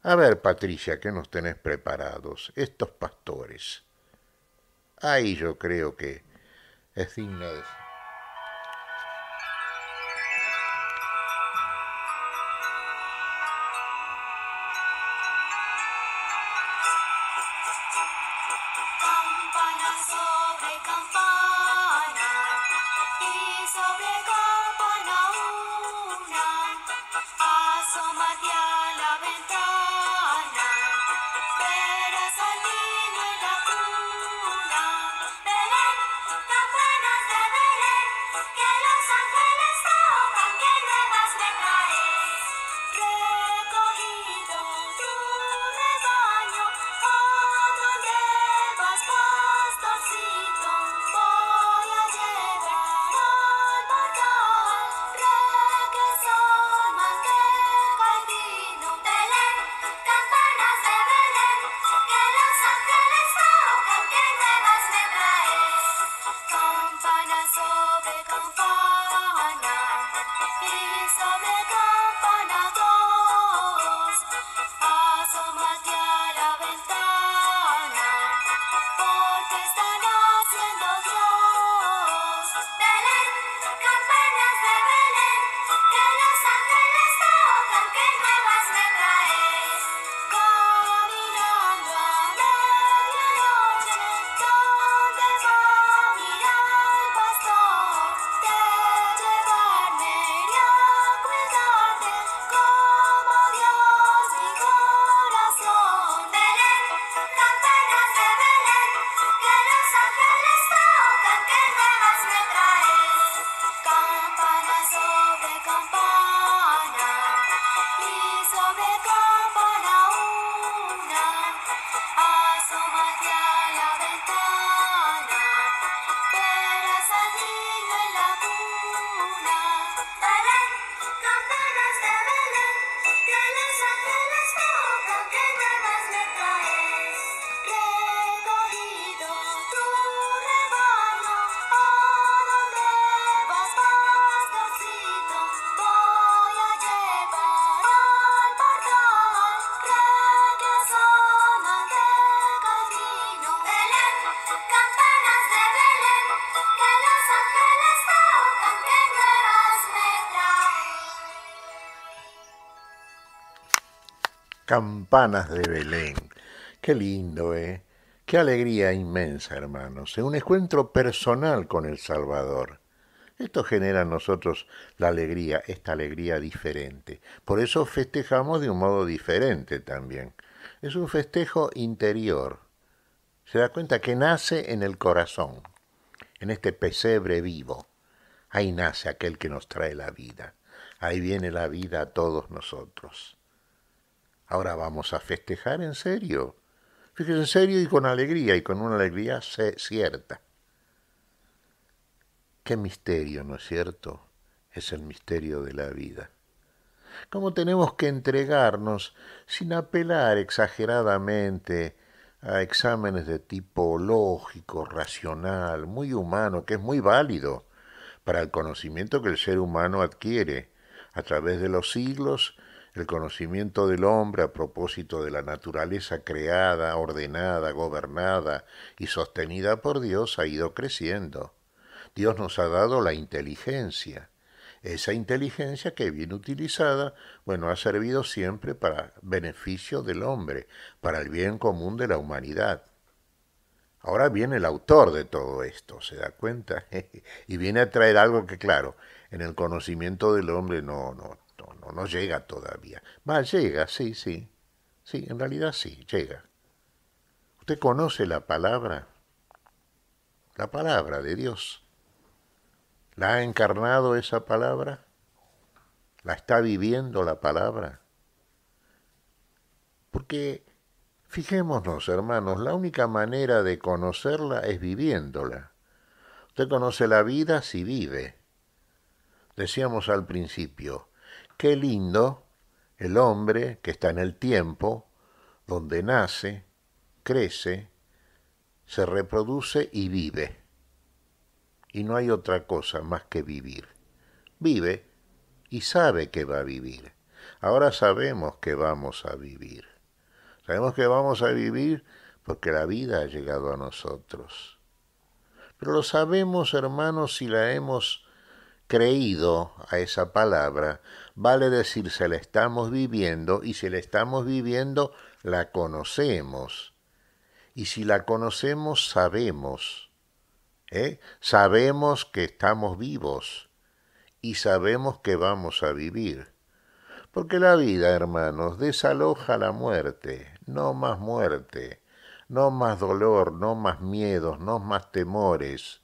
A ver, Patricia, ¿qué nos tenés preparados? Estos pastores. Ahí yo creo que es digno de... Campana sobre campana y sobre campana una, asómate a la ventana, verás al niño en la cuna. Belén, campanas de Belén. Campanas de Belén. Qué lindo, ¿eh? Qué alegría inmensa, hermanos. Un encuentro personal con el Salvador. Esto genera en nosotros la alegría, esta alegría diferente. Por eso festejamos de un modo diferente también. Es un festejo interior. Se da cuenta que nace en el corazón, en este pesebre vivo. Ahí nace aquel que nos trae la vida. Ahí viene la vida a todos nosotros. Ahora vamos a festejar en serio. Fíjese, en serio y con alegría, y con una alegría cierta. Qué misterio, ¿no es cierto? Es el misterio de la vida. Cómo tenemos que entregarnos sin apelar exageradamente a exámenes de tipo lógico, racional, muy humano, que es muy válido para el conocimiento que el ser humano adquiere a través de los siglos. El conocimiento del hombre a propósito de la naturaleza creada, ordenada, gobernada y sostenida por Dios ha ido creciendo. Dios nos ha dado la inteligencia. Esa inteligencia que bien utilizada, bueno, ha servido siempre para beneficio del hombre, para el bien común de la humanidad. Ahora viene el autor de todo esto, ¿se da cuenta? Y viene a traer algo que, claro, en el conocimiento del hombre no llega todavía. Va, llega, sí, sí. Sí, en realidad sí, llega. ¿Usted conoce la palabra? La palabra de Dios. ¿La ha encarnado esa palabra? ¿La está viviendo la palabra? Porque, fijémonos, hermanos, la única manera de conocerla es viviéndola. Usted conoce la vida si vive. Decíamos al principio, qué lindo el hombre que está en el tiempo, donde nace, crece, se reproduce y vive. Y no hay otra cosa más que vivir. Vive y sabe que va a vivir. Ahora sabemos que vamos a vivir. Sabemos que vamos a vivir porque la vida ha llegado a nosotros. Pero lo sabemos, hermanos, si la hemos creído a esa palabra, vale decir se la estamos viviendo, y si la estamos viviendo, la conocemos. Y si la conocemos, sabemos. Sabemos que estamos vivos y sabemos que vamos a vivir. Porque la vida, hermanos, desaloja la muerte, no más muerte, no más dolor, no más miedos, no más temores.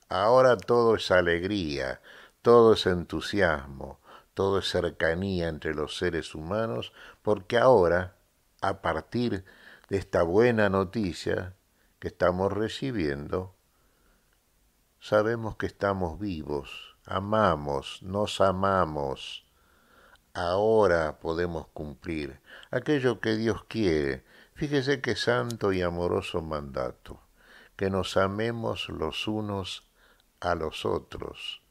Ahora todo es alegría, todo es entusiasmo, todo es cercanía entre los seres humanos, porque ahora, a partir de esta buena noticia que estamos recibiendo, sabemos que estamos vivos, amamos, nos amamos. Ahora podemos cumplir aquello que Dios quiere. Fíjese qué santo y amoroso mandato, que nos amemos los unos a los otros,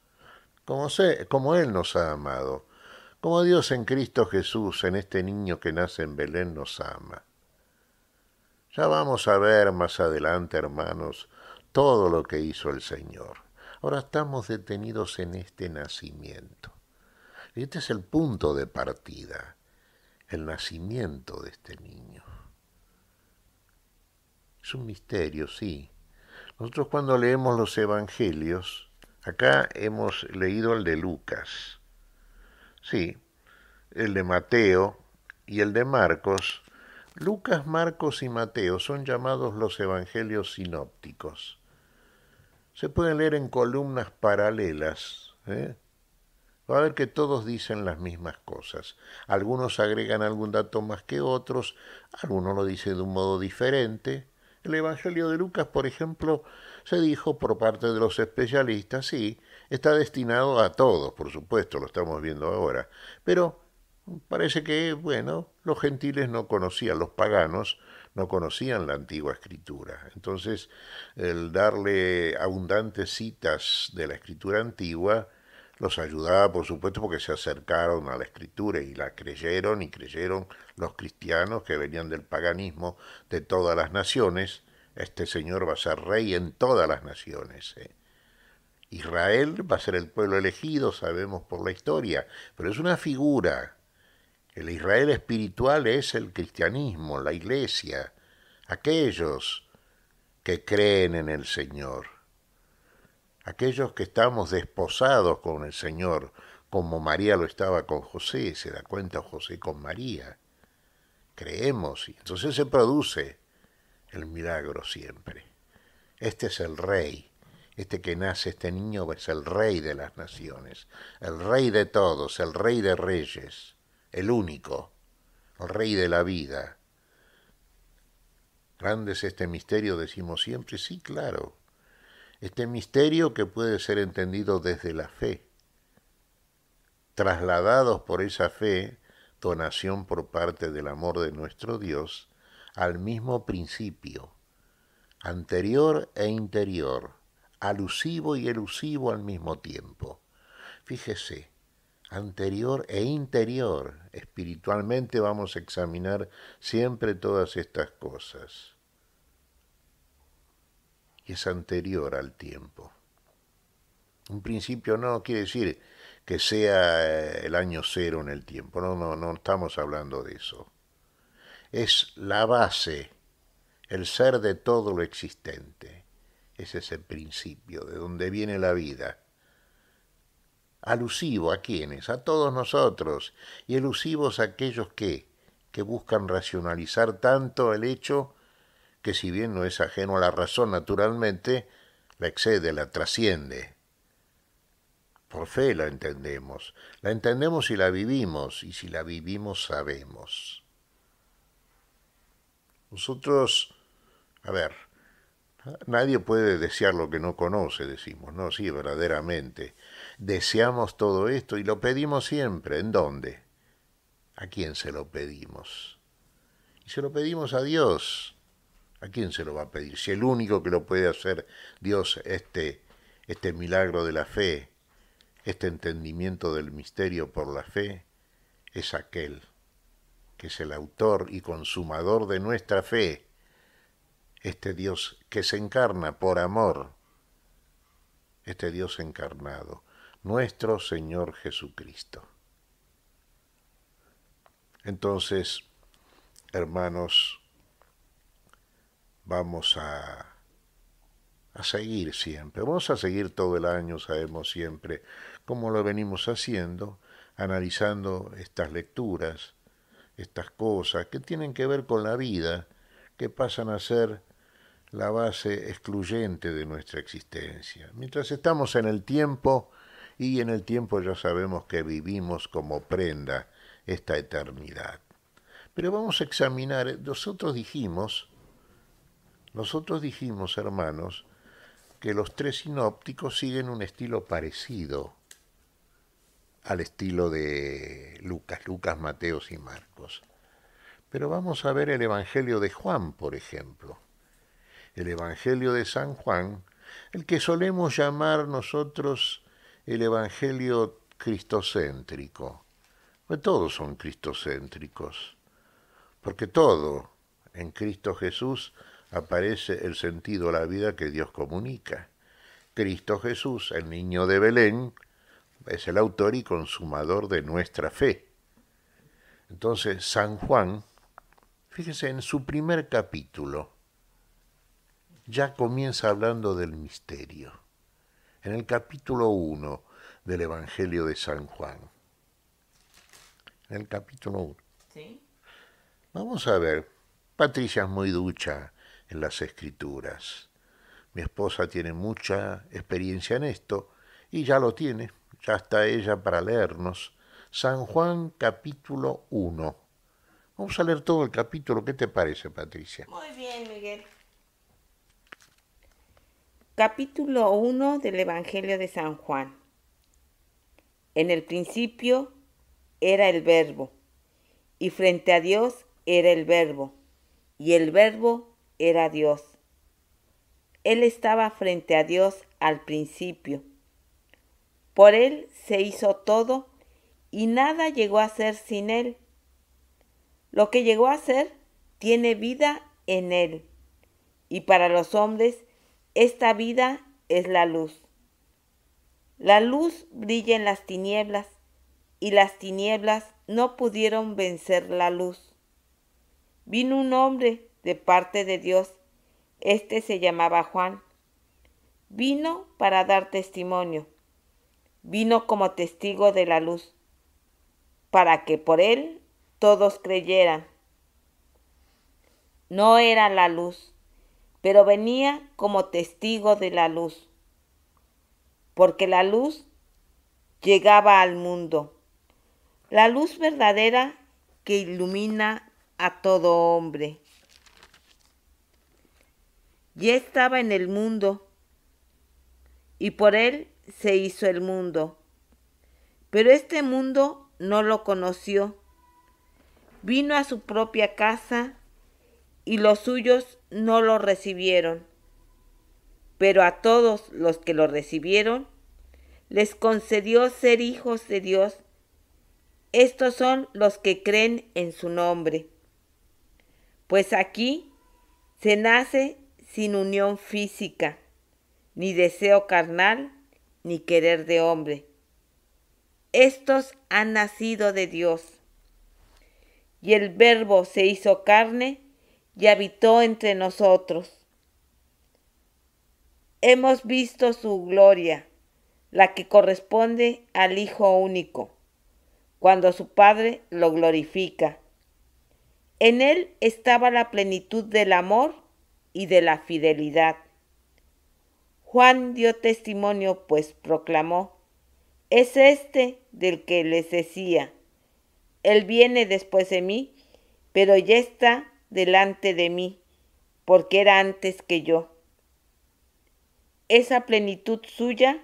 como Él nos ha amado, como Dios en Cristo Jesús, en este niño que nace en Belén, nos ama. Ya vamos a ver más adelante, hermanos, todo lo que hizo el Señor. Ahora estamos detenidos en este nacimiento. Y este es el punto de partida, el nacimiento de este niño. Es un misterio, sí. Nosotros cuando leemos los evangelios, acá hemos leído el de Lucas, sí, el de Mateo y el de Marcos. Lucas, Marcos y Mateo son llamados los evangelios sinópticos. Se pueden leer en columnas paralelas. Va a ver que todos dicen las mismas cosas. Algunos agregan algún dato más que otros, algunos lo dicen de un modo diferente. El Evangelio de Lucas, por ejemplo, se dijo por parte de los especialistas, sí, está destinado a todos, por supuesto, lo estamos viendo ahora, pero parece que, bueno, los gentiles no conocían, los paganos no conocían la antigua escritura. Entonces, el darle abundantes citas de la escritura antigua los ayudaba, por supuesto, porque se acercaron a la escritura y la creyeron, y creyeron los cristianos que venían del paganismo de todas las naciones. Este Señor va a ser rey en todas las naciones. Israel va a ser el pueblo elegido, sabemos por la historia, pero es una figura El Israel espiritual es el cristianismo, la iglesia, aquellos que creen en el Señor, aquellos que estamos desposados con el Señor, como María lo estaba con José, se da cuenta José con María. Creemos y entonces se produce el milagro siempre. Este es el rey, este que nace, este niño es el rey de las naciones, el rey de todos, el rey de reyes, el único, el rey de la vida. Grande es este misterio, decimos siempre, sí, claro. Este misterio que puede ser entendido desde la fe, trasladados por esa fe, donación por parte del amor de nuestro Dios, al mismo principio, anterior e interior, alusivo y elusivo al mismo tiempo. Fíjese, anterior e interior, espiritualmente vamos a examinar siempre todas estas cosas. Y es anterior al tiempo. Un principio no quiere decir que sea el año cero en el tiempo, no estamos hablando de eso. Es la base, el ser de todo lo existente. Ese es el principio, de donde viene la vida. Alusivo a quienes, a todos nosotros, y elusivos a aquellos que buscan racionalizar tanto el hecho que si bien no es ajeno a la razón naturalmente, la excede, la trasciende. Por fe la entendemos y la vivimos, y si la vivimos sabemos. Nosotros, nadie puede desear lo que no conoce, decimos, ¿no? Sí, verdaderamente. Deseamos todo esto y lo pedimos siempre. ¿En dónde? ¿A quién se lo pedimos? Y se lo pedimos a Dios. ¿A quién se lo va a pedir? Si el único que lo puede hacer Dios, este milagro de la fe, este entendimiento del misterio por la fe, es aquel que es el autor y consumador de nuestra fe, este Dios que se encarna por amor, este Dios encarnado, nuestro Señor Jesucristo. Entonces, hermanos, vamos a seguir siempre, vamos a seguir todo el año, sabemos siempre, como lo venimos haciendo, analizando estas lecturas, estas cosas que tienen que ver con la vida, que pasan a ser la base excluyente de nuestra existencia. Mientras estamos en el tiempo, y en el tiempo ya sabemos que vivimos como prenda esta eternidad. Pero vamos a examinar, nosotros dijimos, hermanos, que los tres sinópticos siguen un estilo parecido al estilo de Lucas, Mateo y Marcos. Pero vamos a ver el Evangelio de Juan, por ejemplo. El Evangelio de San Juan, el que solemos llamar nosotros el Evangelio cristocéntrico. Pues todos son cristocéntricos, porque todo en Cristo Jesús aparece el sentido de la vida que Dios comunica. Cristo Jesús, el niño de Belén, es el autor y consumador de nuestra fe. Entonces, San Juan, fíjese, en su primer capítulo, ya comienza hablando del misterio. En el capítulo 1 del Evangelio de San Juan. En el capítulo 1. ¿Sí? Vamos a ver, Patricia es muy ducha en las Escrituras. Mi esposa tiene mucha experiencia en esto y ya lo tiene, ya está ella para leernos. San Juan capítulo 1. Vamos a leer todo el capítulo, ¿qué te parece, Patricia? Muy bien, Miguel. Capítulo 1 del Evangelio de San Juan. En el principio era el Verbo, y frente a Dios era el Verbo, y el Verbo era Dios. Él estaba frente a Dios al principio. Por él se hizo todo, y nada llegó a ser sin él. Lo que llegó a ser tiene vida en él, y para los hombres esta vida es la luz. La luz brilla en las tinieblas, y las tinieblas no pudieron vencer la luz. Vino un hombre de parte de Dios. Este se llamaba Juan. Vino para dar testimonio. Vino como testigo de la luz, para que por él todos creyeran. No era la luz, pero venía como testigo de la luz, porque la luz llegaba al mundo, la luz verdadera que ilumina a todo hombre. Ya estaba en el mundo, y por él se hizo el mundo, pero este mundo no lo conoció. Vino a su propia casa, y los suyos no lo recibieron. Pero a todos los que lo recibieron, les concedió ser hijos de Dios. Estos son los que creen en su nombre. Pues aquí se nace sin unión física, ni deseo carnal, ni querer de hombre. Estos han nacido de Dios. Y el Verbo se hizo carne y habitó entre nosotros. Hemos visto su gloria, la que corresponde al Hijo único, cuando su Padre lo glorifica. En él estaba la plenitud del amor y de la fidelidad. Juan dio testimonio, pues proclamó: es este del que les decía, él viene después de mí, pero ya está delante de mí, porque era antes que yo. Esa plenitud suya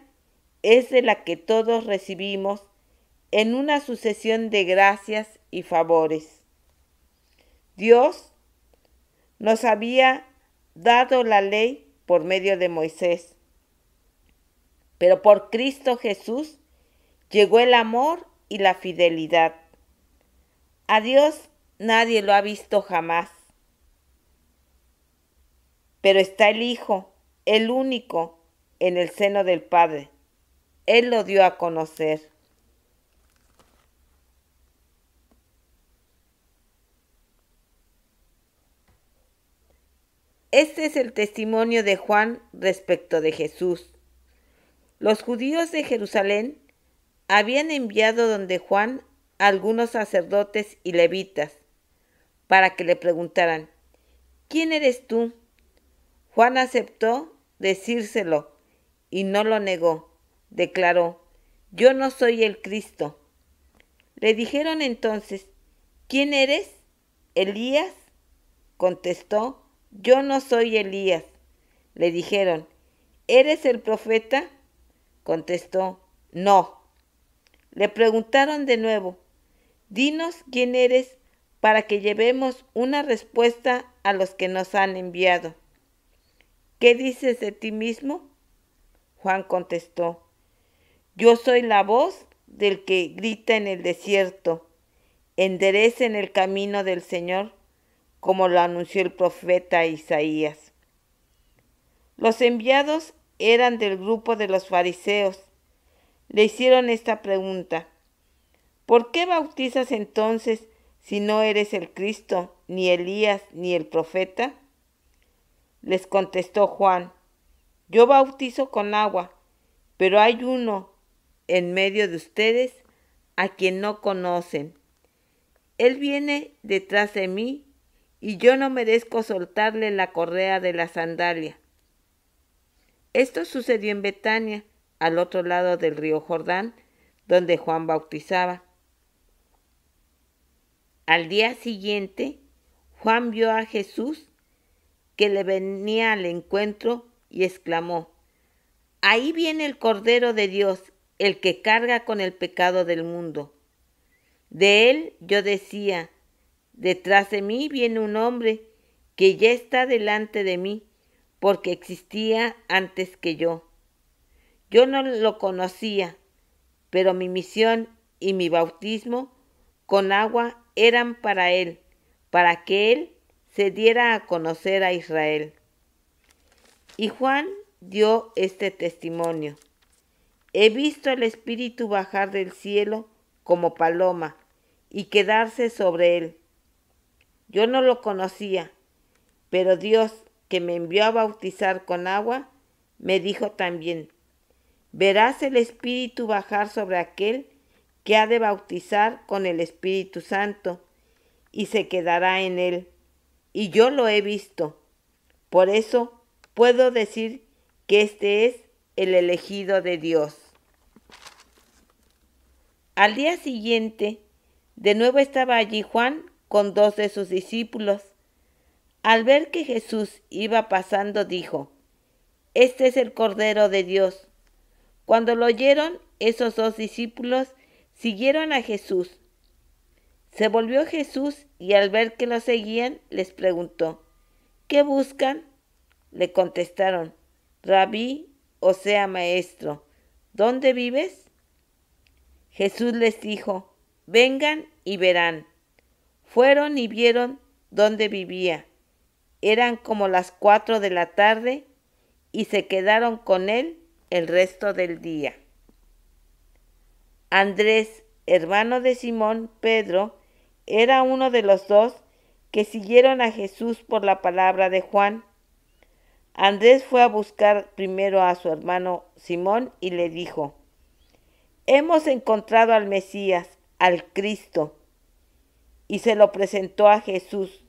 es de la que todos recibimos en una sucesión de gracias y favores. Dios nos había dado la ley por medio de Moisés, pero por Cristo Jesús llegó el amor y la fidelidad. A Dios nadie lo ha visto jamás. Pero está el Hijo, el único, en el seno del Padre. Él lo dio a conocer. Este es el testimonio de Juan respecto de Jesús. Los judíos de Jerusalén habían enviado donde Juan a algunos sacerdotes y levitas para que le preguntaran: ¿quién eres tú? Juan aceptó decírselo y no lo negó. Declaró: yo no soy el Cristo. Le dijeron entonces: ¿quién eres? ¿Elías? Contestó: yo no soy Elías. Le dijeron: ¿eres el profeta? Contestó: no. Le preguntaron de nuevo: dinos quién eres para que llevemos una respuesta a los que nos han enviado. ¿Qué dices de ti mismo? Juan contestó: yo soy la voz del que grita en el desierto, enderecen el camino del Señor, como lo anunció el profeta Isaías. Los enviados eran del grupo de los fariseos. Le hicieron esta pregunta: ¿por qué bautizas entonces si no eres el Cristo, ni Elías, ni el profeta? Les contestó Juan: yo bautizo con agua, pero hay uno en medio de ustedes a quien no conocen. Él viene detrás de mí y yo no merezco soltarle la correa de la sandalia. Esto sucedió en Betania, al otro lado del río Jordán, donde Juan bautizaba. Al día siguiente, Juan vio a Jesús que le venía al encuentro y exclamó: ahí viene el Cordero de Dios, el que carga con el pecado del mundo. De él yo decía: detrás de mí viene un hombre que ya está delante de mí, porque existía antes que yo. Yo no lo conocía, pero mi misión y mi bautismo con agua eran para él, para que él se diera a conocer a Israel. Y Juan dio este testimonio: he visto al Espíritu bajar del cielo como paloma y quedarse sobre él. Yo no lo conocía, pero Dios, que me envió a bautizar con agua, me dijo también: verás el Espíritu bajar sobre aquel que ha de bautizar con el Espíritu Santo, y se quedará en él. Y yo lo he visto. Por eso puedo decir que este es el elegido de Dios. Al día siguiente, de nuevo estaba allí Juan con 2 de sus discípulos. Al ver que Jesús iba pasando, dijo: este es el Cordero de Dios. Cuando lo oyeron, esos 2 discípulos siguieron a Jesús. Se volvió Jesús y al ver que lo seguían, les preguntó: ¿qué buscan? Le contestaron: Rabí, o sea, maestro, ¿dónde vives? Jesús les dijo: vengan y verán. Fueron y vieron dónde vivía. Eran como las 4 de la tarde y se quedaron con él el resto del día. Andrés, hermano de Simón Pedro, era uno de los 2 que siguieron a Jesús por la palabra de Juan. Andrés fue a buscar primero a su hermano Simón y le dijo: hemos encontrado al Mesías, al Cristo. Y se lo presentó a Jesús.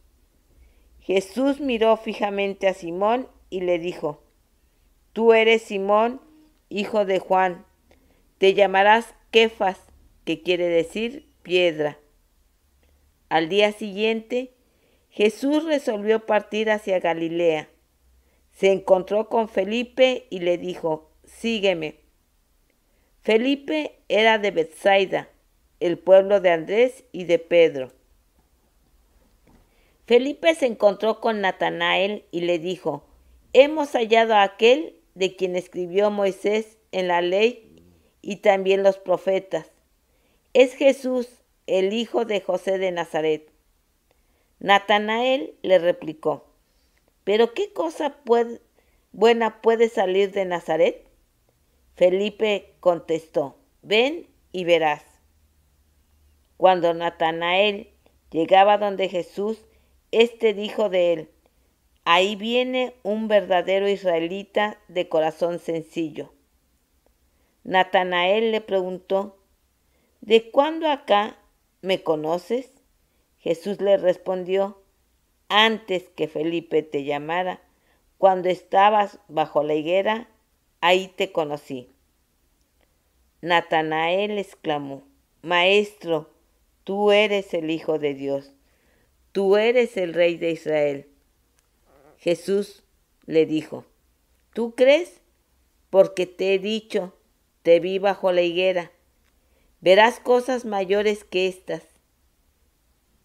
Jesús miró fijamente a Simón y le dijo: tú eres Simón, hijo de Juan. Te llamarás Kefas, que quiere decir piedra. Al día siguiente, Jesús resolvió partir hacia Galilea. Se encontró con Felipe y le dijo: sígueme. Felipe era de Betsaida, el pueblo de Andrés y de Pedro. Felipe se encontró con Natanael y le dijo: hemos hallado a aquel de quien escribió Moisés en la ley y también los profetas. Es Jesús, el hijo de José de Nazaret. Natanael le replicó: ¿pero qué cosa buena puede salir de Nazaret? Felipe contestó: ven y verás. Cuando Natanael llegaba donde Jesús, éste dijo de él: ahí viene un verdadero israelita de corazón sencillo. Natanael le preguntó: ¿de cuándo acá me conoces? Jesús le respondió: antes que Felipe te llamara, cuando estabas bajo la higuera, ahí te conocí. Natanael exclamó: Maestro, tú eres el Hijo de Dios, tú eres el Rey de Israel. Jesús le dijo: ¿tú crees? Porque te he dicho, te vi bajo la higuera. Verás cosas mayores que estas.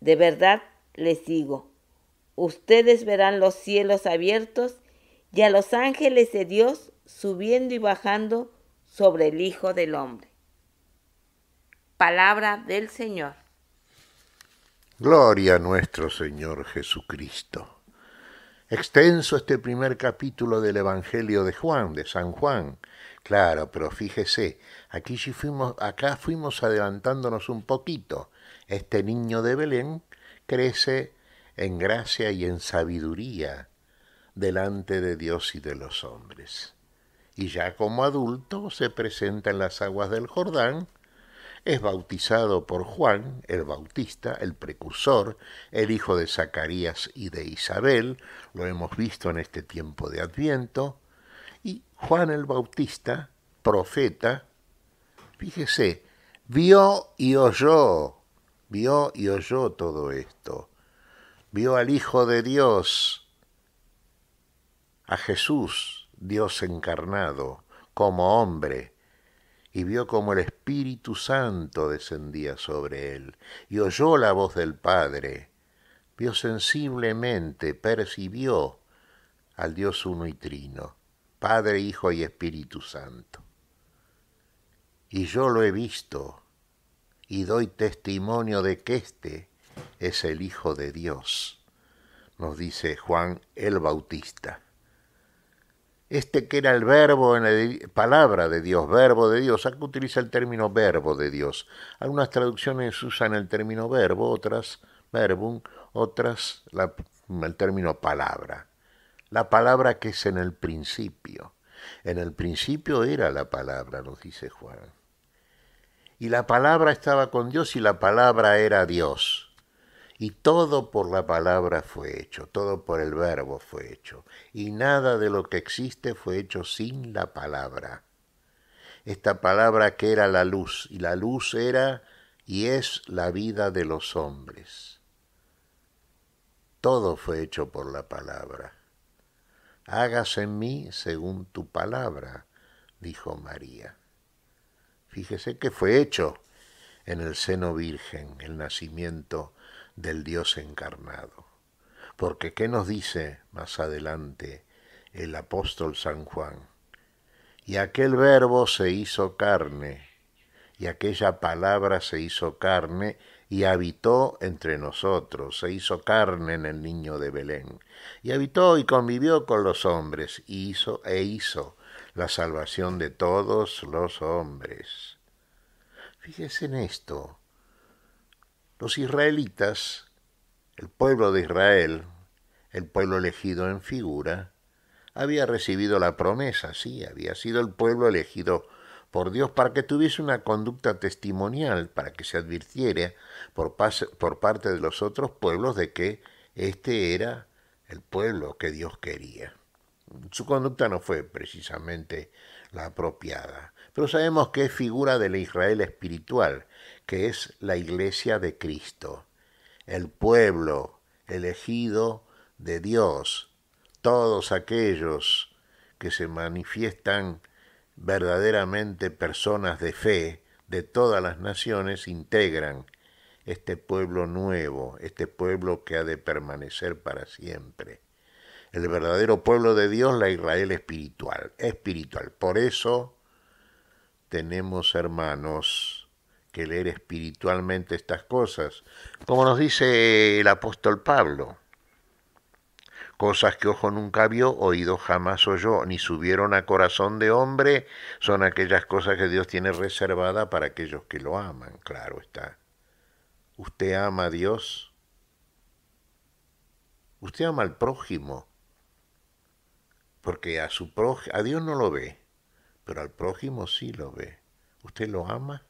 De verdad les digo, ustedes verán los cielos abiertos y a los ángeles de Dios subiendo y bajando sobre el Hijo del Hombre. Palabra del Señor. Gloria a nuestro Señor Jesucristo. Extenso este primer capítulo del Evangelio de Juan, de San Juan. Claro, pero fíjese, acá fuimos adelantándonos un poquito. Este niño de Belén crece en gracia y en sabiduría delante de Dios y de los hombres. Y ya como adulto se presenta en las aguas del Jordán, es bautizado por Juan, el Bautista, el precursor, el hijo de Zacarías y de Isabel, lo hemos visto en este tiempo de Adviento, y Juan el Bautista, profeta, fíjese, vio y oyó todo esto, vio al Hijo de Dios, a Jesús, Dios encarnado, como hombre, y vio como el Espíritu Santo descendía sobre él, y oyó la voz del Padre, vio sensiblemente, percibió al Dios uno y trino, Padre, Hijo y Espíritu Santo. Y yo lo he visto, y doy testimonio de que este es el Hijo de Dios, nos dice Juan el Bautista. este que era el verbo, en la palabra de Dios, verbo de Dios. Acá utiliza el término verbo de Dios. Algunas traducciones usan el término verbo, otras verbum, otras el término palabra. La palabra que es en el principio. En el principio era la palabra, nos dice Juan. Y la palabra estaba con Dios y la palabra era Dios. Y todo por la palabra fue hecho, todo por el verbo fue hecho. Y nada de lo que existe fue hecho sin la palabra. Esta palabra que era la luz, y la luz era y es la vida de los hombres. Todo fue hecho por la palabra. Hágase en mí según tu palabra, dijo María. Fíjese que fue hecho en el seno virgen, el nacimiento del Dios encarnado. Porque ¿qué nos dice más adelante el apóstol San Juan? Y aquel verbo se hizo carne, y aquella palabra se hizo carne y habitó entre nosotros, se hizo carne en el niño de Belén, y habitó y convivió con los hombres, y hizo la salvación de todos los hombres. Fíjese en esto. Los israelitas, el pueblo de Israel, el pueblo elegido en figura, había recibido la promesa, sí, había sido el pueblo elegido por Dios para que tuviese una conducta testimonial, para que se advirtiera por parte de los otros pueblos de que este era el pueblo que Dios quería. Su conducta no fue precisamente la apropiada, pero sabemos que es figura del Israel espiritual, que es la iglesia de Cristo, el pueblo elegido de Dios, todos aquellos que se manifiestan verdaderamente personas de fe de todas las naciones integran este pueblo nuevo, este pueblo que ha de permanecer para siempre. El verdadero pueblo de Dios, la Israel espiritual. Por eso tenemos, hermanos, que leer espiritualmente estas cosas. Como nos dice el apóstol Pablo, cosas que ojo nunca vio, oído jamás oyó, ni subieron a corazón de hombre, son aquellas cosas que Dios tiene reservada para aquellos que lo aman, claro está. ¿Usted ama a Dios? ¿Usted ama al prójimo? Porque a Dios no lo ve, pero al prójimo sí lo ve. ¿Usted lo ama?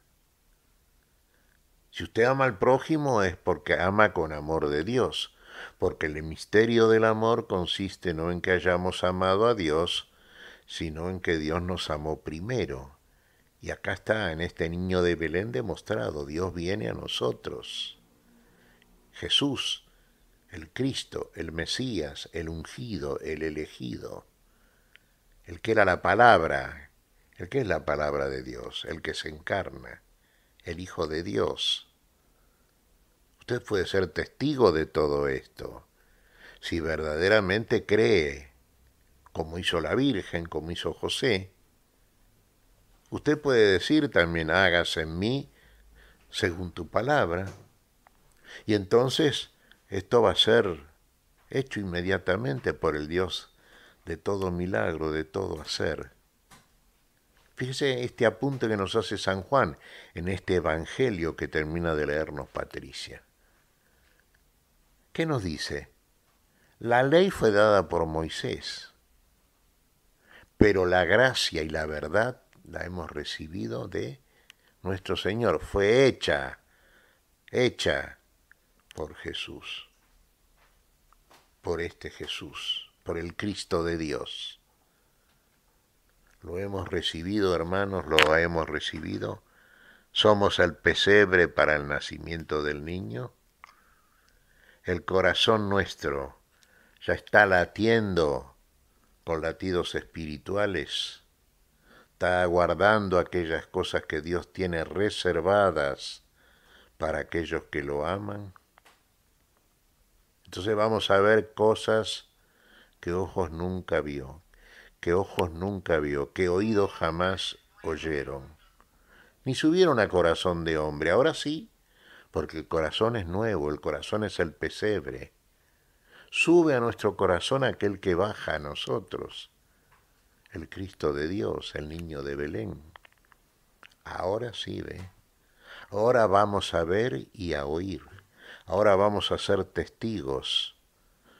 Si usted ama al prójimo es porque ama con amor de Dios, porque el misterio del amor consiste no en que hayamos amado a Dios, sino en que Dios nos amó primero. Y acá está en este niño de Belén demostrado, Dios viene a nosotros. Jesús, el Cristo, el Mesías, el ungido, el elegido, el que era la palabra, el que es la palabra de Dios, el que se encarna, el Hijo de Dios. Usted puede ser testigo de todo esto, si verdaderamente cree, como hizo la Virgen, como hizo José. Usted puede decir también, hágase en mí según tu palabra, y entonces esto va a ser hecho inmediatamente por el Dios de todo milagro, de todo hacer. Fíjese este apunte que nos hace San Juan en este evangelio que termina de leernos Patricia. ¿Qué nos dice? La ley fue dada por Moisés, pero la gracia y la verdad la hemos recibido de nuestro Señor. Fue hecha por Jesús, por este Jesús, por el Cristo de Dios. Lo hemos recibido, hermanos, lo hemos recibido. Somos el pesebre para el nacimiento del niño. El corazón nuestro ya está latiendo con latidos espirituales. Está aguardando aquellas cosas que Dios tiene reservadas para aquellos que lo aman. Entonces vamos a ver cosas que ojos nunca vio, que oídos jamás oyeron, ni subieron a corazón de hombre. Ahora sí, porque el corazón es nuevo, el corazón es el pesebre. Sube a nuestro corazón aquel que baja a nosotros. el Cristo de Dios, el niño de Belén. Ahora sí, ve. Ahora vamos a ver y a oír. Ahora vamos a ser testigos.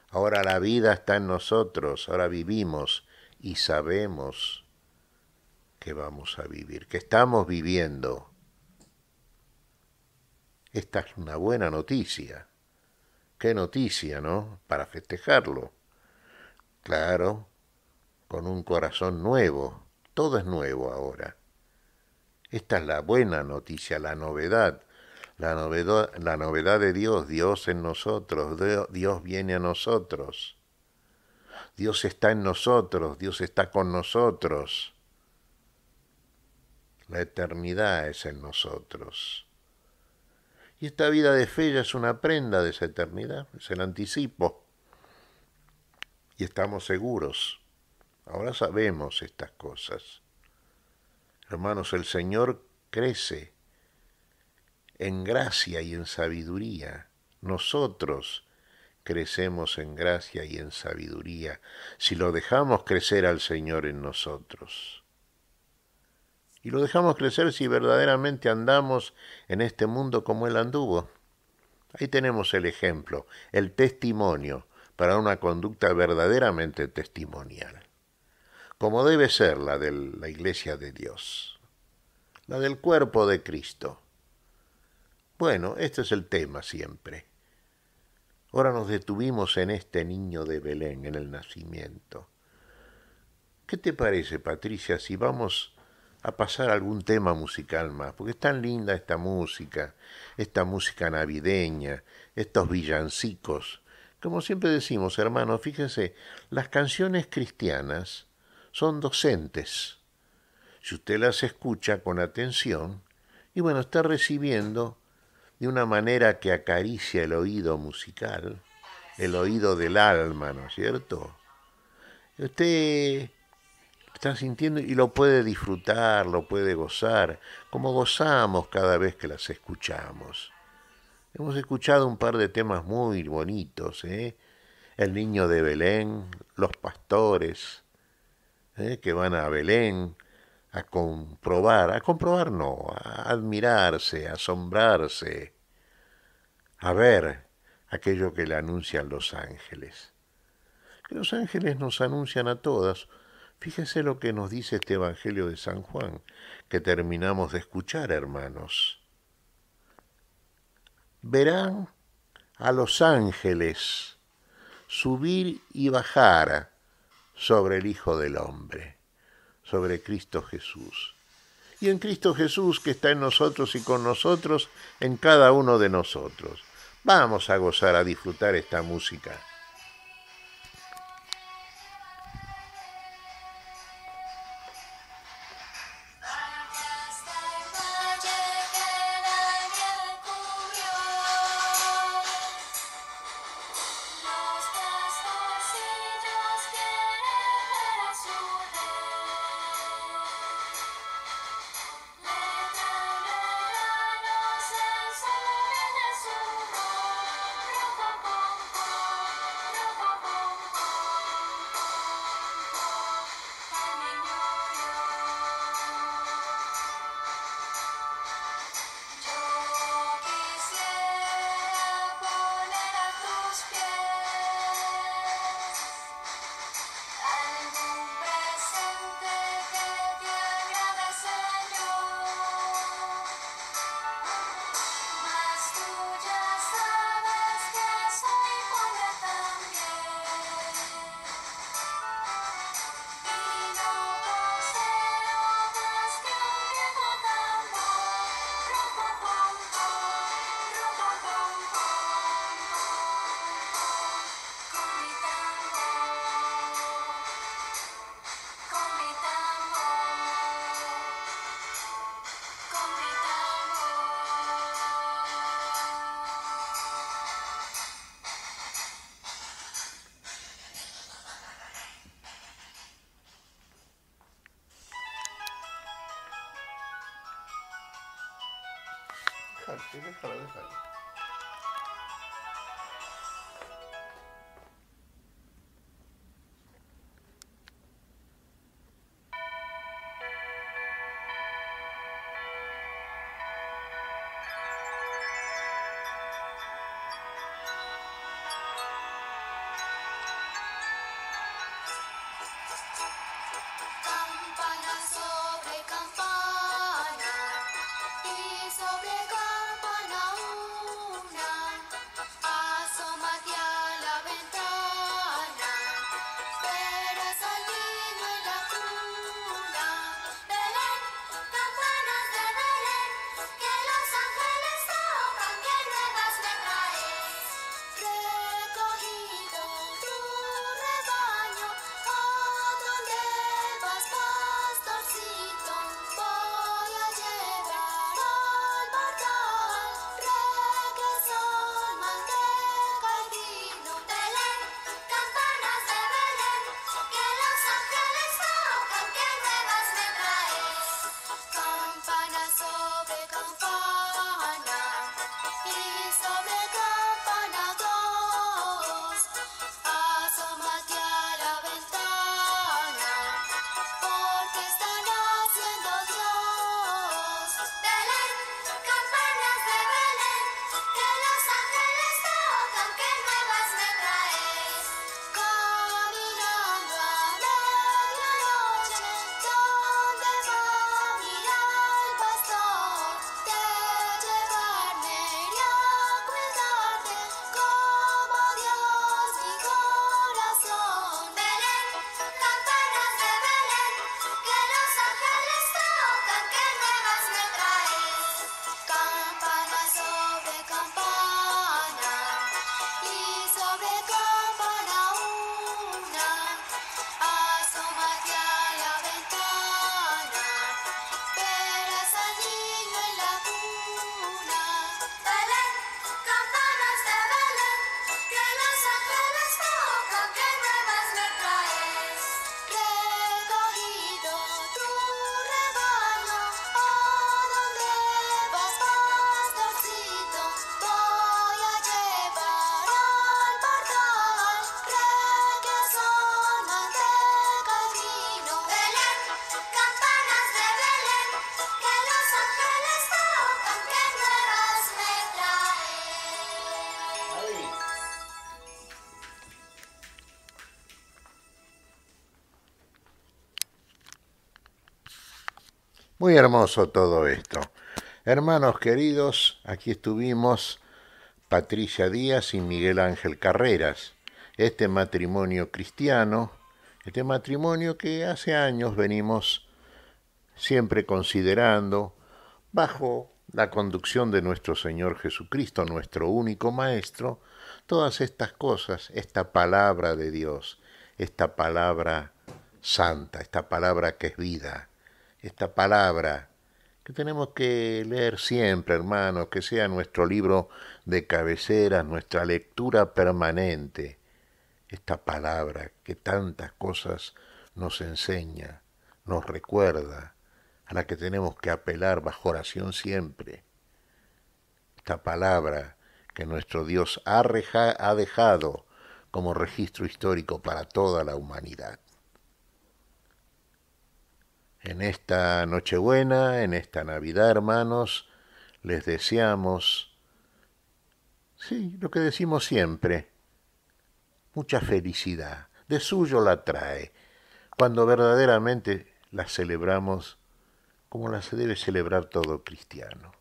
Ahora la vida está en nosotros. Ahora vivimos y sabemos que vamos a vivir, que estamos viviendo. Esta es una buena noticia. Qué noticia, ¿no? Para festejarlo. Claro, con un corazón nuevo. Todo es nuevo ahora. Esta es la buena noticia, la novedad. La novedad de Dios, Dios en nosotros, Dios viene a nosotros. Dios está en nosotros, Dios está con nosotros. La eternidad es en nosotros. Y esta vida de fe ya es una prenda de esa eternidad, es el anticipo. Y estamos seguros. Ahora sabemos estas cosas. Hermanos, el Señor crece en gracia y en sabiduría. Nosotros crecemos en gracia y en sabiduría si lo dejamos crecer al Señor en nosotros. Y lo dejamos crecer si verdaderamente andamos en este mundo como Él anduvo. Ahí tenemos el ejemplo, el testimonio para una conducta verdaderamente testimonial, como debe ser la de la Iglesia de Dios, la del cuerpo de Cristo. Bueno, este es el tema siempre. Ahora nos detuvimos en este niño de Belén, en el nacimiento. ¿Qué te parece, Patricia, si vamos a pasar algún tema musical más? Porque es tan linda esta música navideña, estos villancicos. Como siempre decimos, hermanos, fíjense, las canciones cristianas son docentes. Si usted las escucha con atención, y bueno, está recibiendo de una manera que acaricia el oído musical, el oído del alma, ¿no es cierto? Usted está sintiendo y lo puede disfrutar, lo puede gozar, como gozamos cada vez que las escuchamos. Hemos escuchado un par de temas muy bonitos, ¿eh? El niño de Belén, los pastores, que van a Belén a comprobar no, a admirarse, a asombrarse, a ver aquello que le anuncian los ángeles. Que los ángeles nos anuncian a todas. Fíjese lo que nos dice este Evangelio de San Juan, que terminamos de escuchar, hermanos. Verán a los ángeles subir y bajar sobre el Hijo del Hombre, sobre Cristo Jesús. Y en Cristo Jesús, que está en nosotros y con nosotros, en cada uno de nosotros. Vamos a gozar, a disfrutar esta música. Déjalo. Muy hermoso todo esto. Hermanos queridos, aquí estuvimos Patricia Díaz y Miguel Ángel Carreras. Este matrimonio cristiano, este matrimonio que hace años venimos siempre considerando bajo la conducción de nuestro Señor Jesucristo, nuestro único Maestro, todas estas cosas, esta palabra de Dios, esta palabra santa, esta palabra que es vida, esta palabra que tenemos que leer siempre, hermanos, que sea nuestro libro de cabecera, nuestra lectura permanente, esta palabra que tantas cosas nos enseña, nos recuerda, a la que tenemos que apelar bajo oración siempre. Esta palabra que nuestro Dios ha dejado como registro histórico para toda la humanidad. En esta Nochebuena, en esta Navidad, hermanos, les deseamos, sí, lo que decimos siempre, mucha felicidad. De suyo la trae, cuando verdaderamente la celebramos como la se debe celebrar todo cristiano,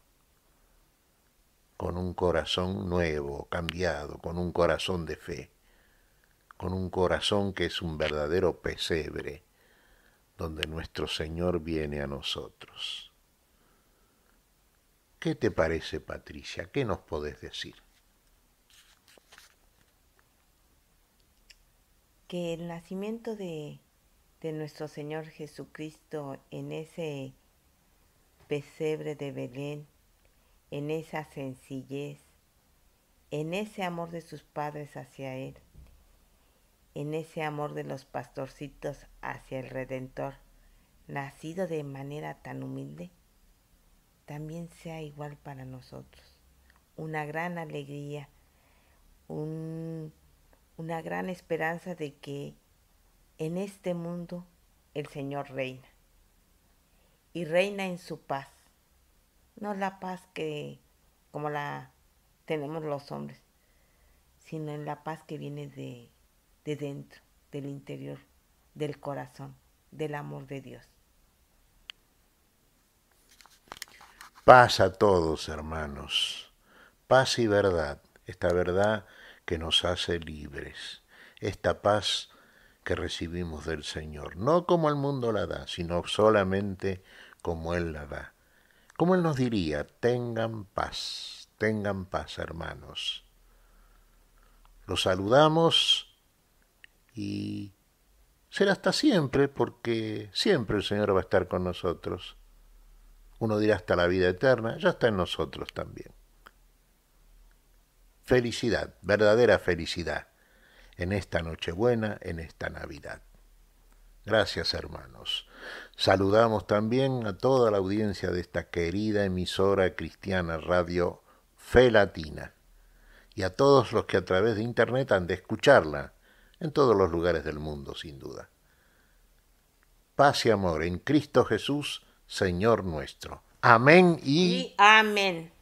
con un corazón nuevo, cambiado, con un corazón de fe, con un corazón que es un verdadero pesebre, donde nuestro Señor viene a nosotros. ¿Qué te parece, Patricia? ¿Qué nos podés decir? Que el nacimiento de nuestro Señor Jesucristo en ese pesebre de Belén, en esa sencillez, en ese amor de sus padres hacia Él, en ese amor de los pastorcitos hacia el Redentor, nacido de manera tan humilde, también sea igual para nosotros. Una gran alegría, una gran esperanza de que en este mundo el Señor reina. Y reina en su paz. No la paz que como la tenemos los hombres, sino en la paz que viene de dentro, del interior, del corazón, del amor de Dios. Paz a todos, hermanos. Paz y verdad. Esta verdad que nos hace libres. Esta paz que recibimos del Señor. No como el mundo la da, sino solamente como Él la da. Como Él nos diría, tengan paz, hermanos. Los saludamos y será hasta siempre, porque siempre el Señor va a estar con nosotros. Uno dirá hasta la vida eterna, ya está en nosotros también. Felicidad, verdadera felicidad, en esta Nochebuena, en esta Navidad. Gracias, hermanos. Saludamos también a toda la audiencia de esta querida emisora cristiana Radio Fe Latina y a todos los que a través de Internet han de escucharla en todos los lugares del mundo, sin duda. Paz y amor en Cristo Jesús, Señor nuestro. Amén y amén.